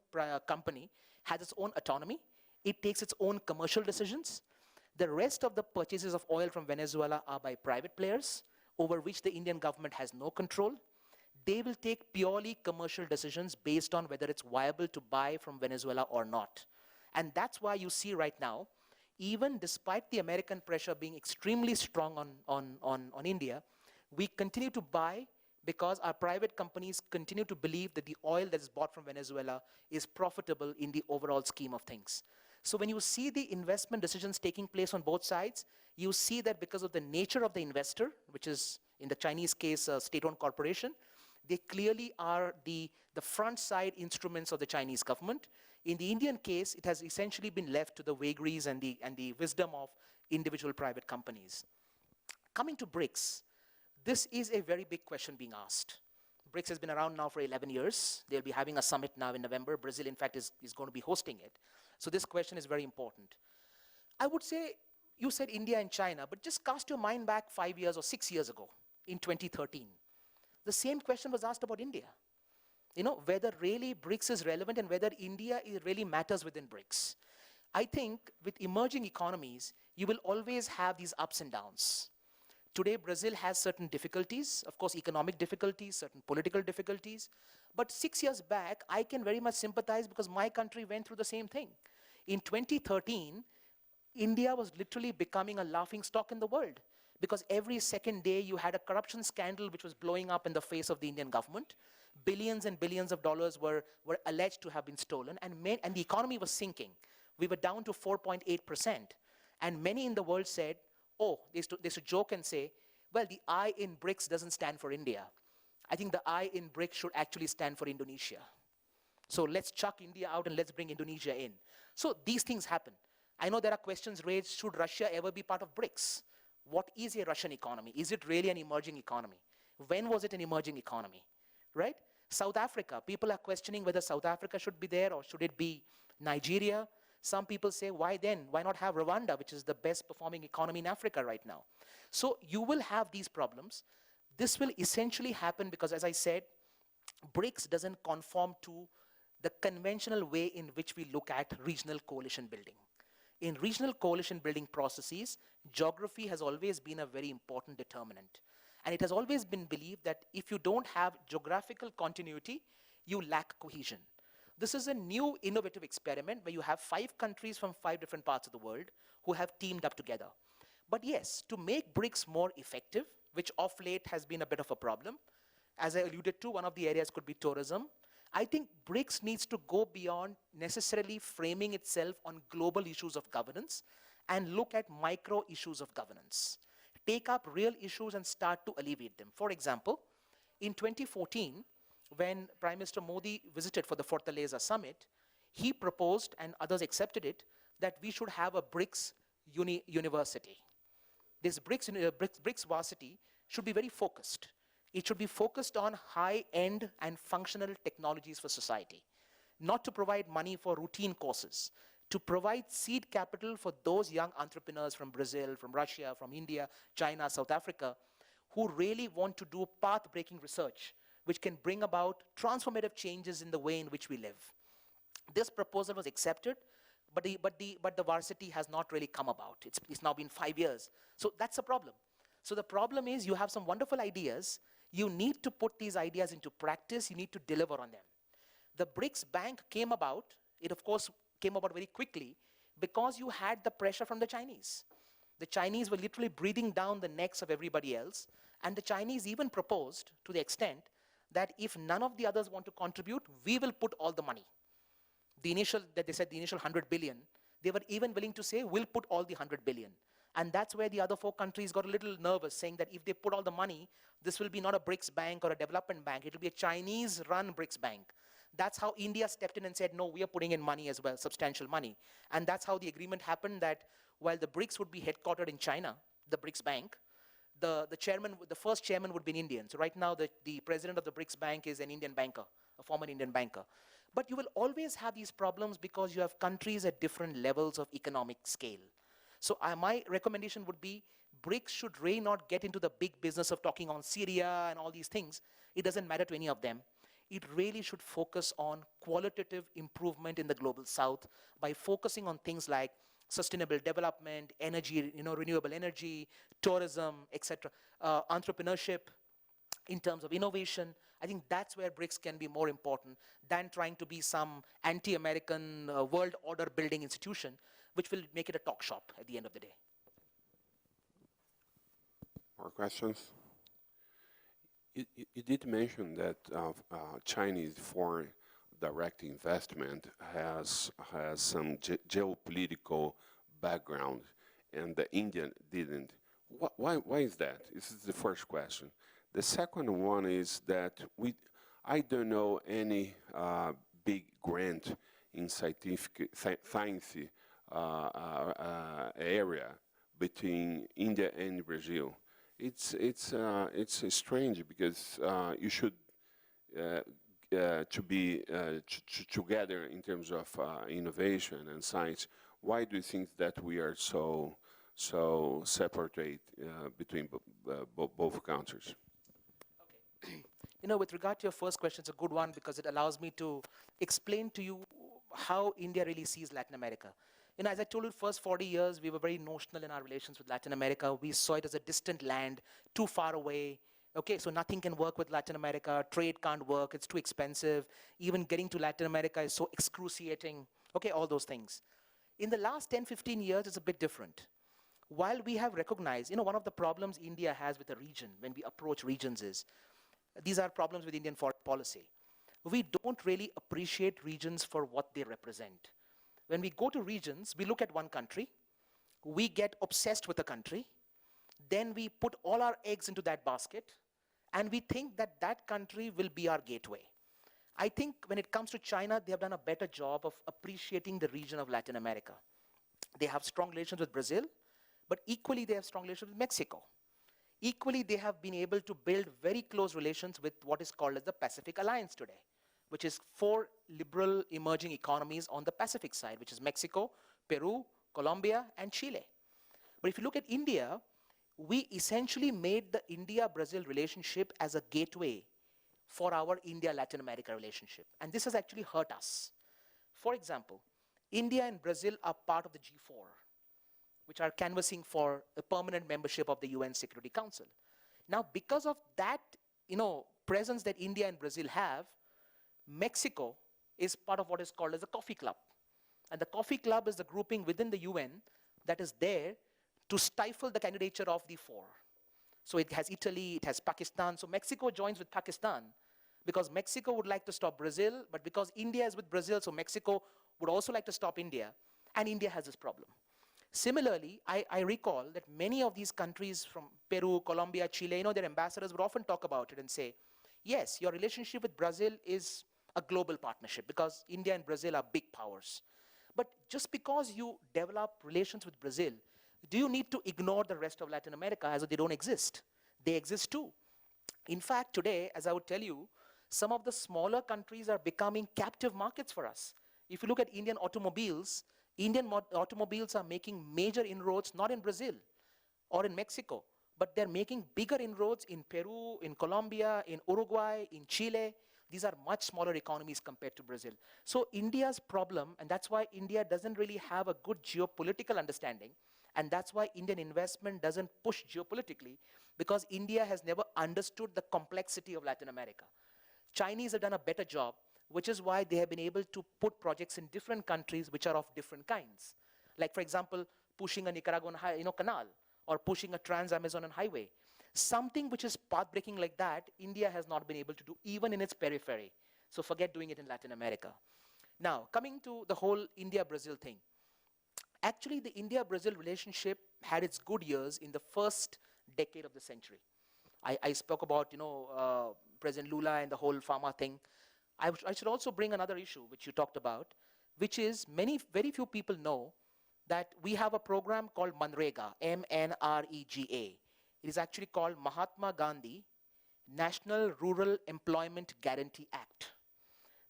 company, has its own autonomy. It takes its own commercial decisions. The rest of the purchases of oil from Venezuela are by private players, over which the Indian government has no control. They will take purely commercial decisions based on whether it's viable to buy from Venezuela or not. And that's why you see right now, even despite the American pressure being extremely strong on India, we continue to buy because our private companies continue to believe that the oil that is bought from Venezuela is profitable in the overall scheme of things. So when you see the investment decisions taking place on both sides, you see that because of the nature of the investor, which is in the Chinese case a state-owned corporation, they clearly are the front side instruments of the Chinese government. In the Indian case, it has essentially been left to the vagaries and the wisdom of individual private companies. Coming to BRICS, this is a very big question being asked. BRICS has been around now for 11 years. They'll be having a summit now in November. Brazil, in fact, is going to be hosting it. So this question is very important. I would say, you said India and China, but just cast your mind back 5 years or 6 years ago, in 2013. The same question was asked about India. You know, whether really BRICS is relevant and whether India really matters within BRICS. I think with emerging economies, you will always have these ups and downs. Today, Brazil has certain difficulties, of course, economic difficulties, certain political difficulties. But 6 years back, I can very much sympathize because my country went through the same thing. In 2013, India was literally becoming a laughing stock in the world because every second day you had a corruption scandal which was blowing up in the face of the Indian government. Billions and billions of dollars were alleged to have been stolen, and the economy was sinking. We were down to 4.8%. And many in the world said, oh, they should joke and say, well, the I in BRICS doesn't stand for India. I think the I in BRICS should actually stand for Indonesia. So let's chuck India out and let's bring Indonesia in. So these things happen. I know there are questions raised, should Russia ever be part of BRICS? What is a Russian economy? Is it really an emerging economy? When was it an emerging economy, right? South Africa, people are questioning whether South Africa should be there or should it be Nigeria. Some people say, why then? Why not have Rwanda, which is the best performing economy in Africa right now? So you will have these problems. This will essentially happen because, as I said, BRICS doesn't conform to the conventional way in which we look at regional coalition building. In regional coalition building processes, geography has always been a very important determinant. And it has always been believed that if you don't have geographical continuity, you lack cohesion. This is a new innovative experiment where you have 5 countries from 5 different parts of the world who have teamed up together. But yes, to make BRICS more effective, which of late has been a bit of a problem, as I alluded to, one of the areas could be tourism. I think BRICS needs to go beyond necessarily framing itself on global issues of governance and look at micro issues of governance. Take up real issues and start to alleviate them. For example, in 2014, when Prime Minister Modi visited for the Fortaleza summit, he proposed, and others accepted it, that we should have a BRICS university. This BRICS varsity should be very focused. It should be focused on high-end and functional technologies for society, not to provide money for routine courses, to provide seed capital for those young entrepreneurs from Brazil, from Russia, from India, China, South Africa, who really want to do path-breaking research, which can bring about transformative changes in the way in which we live. This proposal was accepted, but the varsity has not really come about. It's now been 5 years. So that's a problem. So the problem is you have some wonderful ideas. You need to put these ideas into practice. You need to deliver on them. The BRICS Bank came about. It, of course, came about very quickly because you had the pressure from the Chinese. The Chinese were literally breathing down the necks of everybody else. And the Chinese even proposed, to the extent that if none of the others want to contribute, we will put all the money. They said the initial 100 billion, they were even willing to say, we'll put all the 100 billion. And that's where the other 4 countries got a little nervous, saying that if they put all the money, this will be not a BRICS bank or a development bank, it will be a Chinese-run BRICS bank. That's how India stepped in and said, no, we are putting in money as well, substantial money. And that's how the agreement happened, that while the BRICS would be headquartered in China, the BRICS bank, the first chairman would be an Indian. So right now, the president of the BRICS bank is an Indian banker, a former Indian banker. But you will always have these problems because you have countries at different levels of economic scale. So my recommendation would be BRICS should really not get into the big business of talking on Syria and all these things. It doesn't matter to any of them. It really should focus on qualitative improvement in the global south by focusing on things like sustainable development, energy, renewable energy, tourism, etc., entrepreneurship, in terms of innovation. I think that's where BRICS can be more important than trying to be some anti-American world order building institution, which will make it a talk shop at the end of the day. More questions? You did mention that Chinese foreign direct investment has some geopolitical background, and the Indian didn't. Why is that? This is the first question. The second one is that I don't know any big grant in scientific science area between India and Brazil. It's strange because you should to be together in terms of innovation and science. Why do you think that we are so separate between both countries? Okay. You know, with regard to your first question, it's a good one because it allows me to explain to you how India really sees Latin America. You know, as I told you, first 40 years, we were very notional in our relations with Latin America. We saw it as a distant land, too far away. Okay, so nothing can work with Latin America. Trade can't work. It's too expensive. Even getting to Latin America is so excruciating. Okay, all those things. In the last 10, 15 years, it's a bit different. While we have recognized, you know, one of the problems India has with a region when we approach regions is, these are problems with Indian foreign policy. We don't really appreciate regions for what they represent. When we go to regions, we look at one country, we get obsessed with a country, then we put all our eggs into that basket, and we think that that country will be our gateway. I think when it comes to China, they have done a better job of appreciating the region of Latin America. They have strong relations with Brazil, but equally they have strong relations with Mexico. Equally, they have been able to build very close relations with what is called as the Pacific Alliance today, which is 4 liberal emerging economies on the Pacific side, which is Mexico, Peru, Colombia, and Chile. But if you look at India, we essentially made the India-Brazil relationship as a gateway for our India-Latin America relationship. And this has actually hurt us. For example, India and Brazil are part of the G4, which are canvassing for a permanent membership of the UN Security Council. Now, because of that, you know, presence that India and Brazil have, Mexico is part of what is called as a coffee club. And the coffee club is the grouping within the UN that is there to stifle the candidature of the 4. So it has Italy, it has Pakistan. So Mexico joins with Pakistan because Mexico would like to stop Brazil, but because India is with Brazil, so Mexico would also like to stop India, and India has this problem. Similarly, I recall that many of these countries from Peru, Colombia, Chile, you know, their ambassadors would often talk about it and say, yes, your relationship with Brazil is a global partnership because India and Brazil are big powers. But just because you develop relations with Brazil, do you need to ignore the rest of Latin America as if they don't exist? They exist too. In fact, today, as I would tell you, some of the smaller countries are becoming captive markets for us. If you look at Indian automobiles are making major inroads, not in Brazil or in Mexico, but they're making bigger inroads in Peru, in Colombia, in Uruguay, in Chile. These are much smaller economies compared to Brazil. So India's problem, and that's why India doesn't really have a good geopolitical understanding, and that's why Indian investment doesn't push geopolitically, because India has never understood the complexity of Latin America. Chinese have done a better job, which is why they have been able to put projects in different countries which are of different kinds. Like, for example, pushing a Nicaraguan canal, or pushing a trans-Amazonan highway. Something which is path-breaking like that, India has not been able to do, even in its periphery. So forget doing it in Latin America. Now, coming to the whole India-Brazil thing. Actually, the India-Brazil relationship had its good years in the first decade of the century. I spoke about, President Lula and the whole pharma thing. I should also bring another issue which you talked about, which is very few people know that we have a program called MNREGA, M-N-R-E-G-A. It is actually called Mahatma Gandhi National Rural Employment Guarantee Act.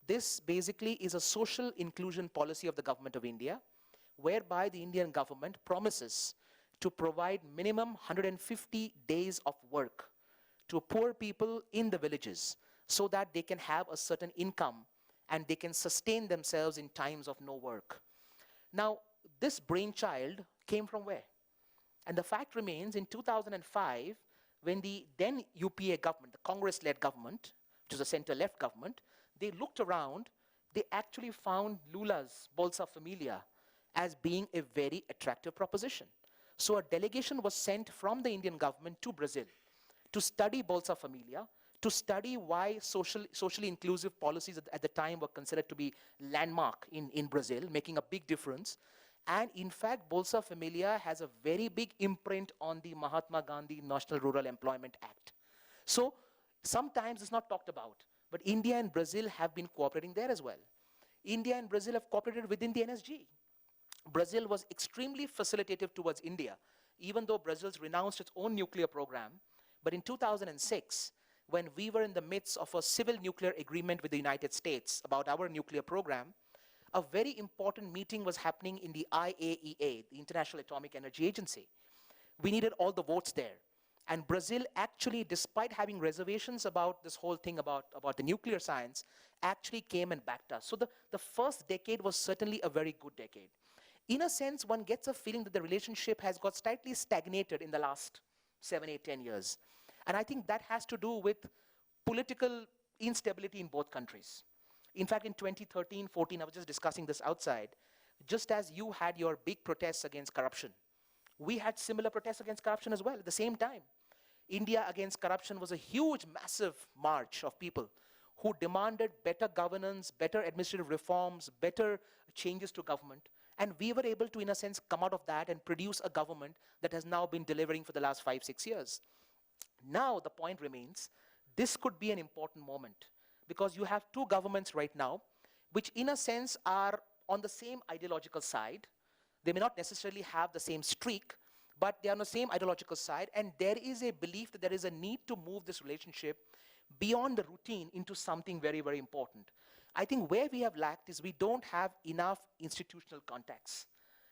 This basically is a social inclusion policy of the government of India, whereby the Indian government promises to provide minimum 150 days of work to poor people in the villages so that they can have a certain income and they can sustain themselves in times of no work. Now, this brainchild came from where? And the fact remains, in 2005, when the then UPA government, the Congress-led government, which is a center-left government, they looked around, they actually found Lula's Bolsa Familia as being a very attractive proposition. So a delegation was sent from the Indian government to Brazil to study Bolsa Familia, to study why socially inclusive policies at the time were considered to be landmark in Brazil, making a big difference. And in fact, Bolsa Familia has a very big imprint on the Mahatma Gandhi National Rural Employment Act. So sometimes it's not talked about, but India and Brazil have been cooperating there as well. India and Brazil have cooperated within the NSG. Brazil was extremely facilitative towards India, even though Brazil's renounced its own nuclear program. But in 2006, when we were in the midst of a civil nuclear agreement with the United States about our nuclear program, a very important meeting was happening in the IAEA, the International Atomic Energy Agency. We needed all the votes there. And Brazil actually, despite having reservations about this whole thing about the nuclear science, actually came and backed us. So the first decade was certainly a very good decade. In a sense, one gets a feeling that the relationship has got slightly stagnated in the last 7, 8, 10 years. And I think that has to do with political instability in both countries. In fact, in 2013, 14, I was just discussing this outside, just as you had your big protests against corruption, we had similar protests against corruption as well at the same time. India against corruption was a huge, massive march of people who demanded better governance, better administrative reforms, better changes to government. And we were able to, in a sense, come out of that and produce a government that has now been delivering for the last 5, 6 years. Now the point remains, this could be an important moment because you have two governments right now, which in a sense are on the same ideological side. They may not necessarily have the same streak, but they are on the same ideological side, and there is a belief that there is a need to move this relationship beyond the routine into something very, very important. I think where we have lacked is we don't have enough institutional contacts.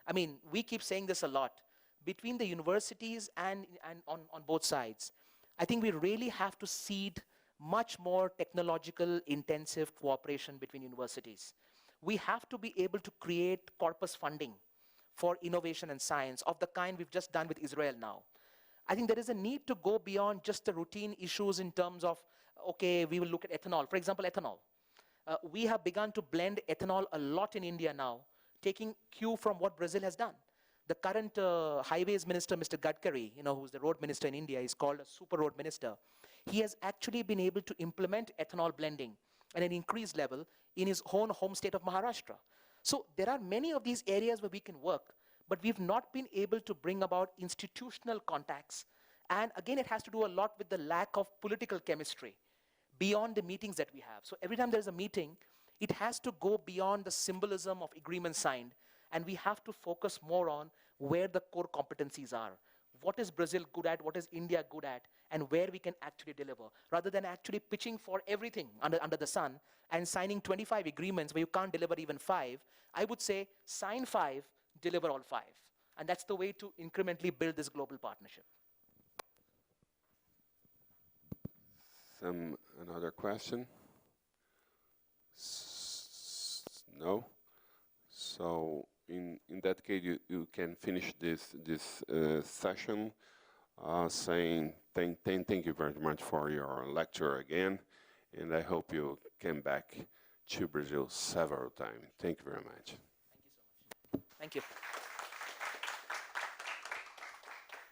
I mean, we keep saying this a lot. Between the universities and on both sides, I think we really have to seed much more technological intensive cooperation between universities. We have to be able to create corpus funding for innovation and science of the kind we've just done with Israel now. I think there is a need to go beyond just the routine issues in terms of, okay, we will look at ethanol. For example, ethanol. We have begun to blend ethanol a lot in India now, taking cue from what Brazil has done. The current highways minister, Mr. Gadkari, who's the road minister in India, is called a super road minister. He has actually been able to implement ethanol blending at an increased level in his own home state of Maharashtra. So there are many of these areas where we can work, but we've not been able to bring about institutional contacts. And again, it has to do a lot with the lack of political chemistry beyond the meetings that we have. So every time there's a meeting, it has to go beyond the symbolism of agreements signed, and we have to focus more on where the core competencies are. What is Brazil good at? What is India good at? And where we can actually deliver, rather than actually pitching for everything under the sun and signing 25 agreements where you can't deliver even 5. I would say sign 5, deliver all 5. And that's the way to incrementally build this global partnership. Another question? No? So in that case, you can finish this session saying thank you very much for your lecture again, and I hope you came back to Brazil several times. Thank you very much. Thank you so much. Thank you.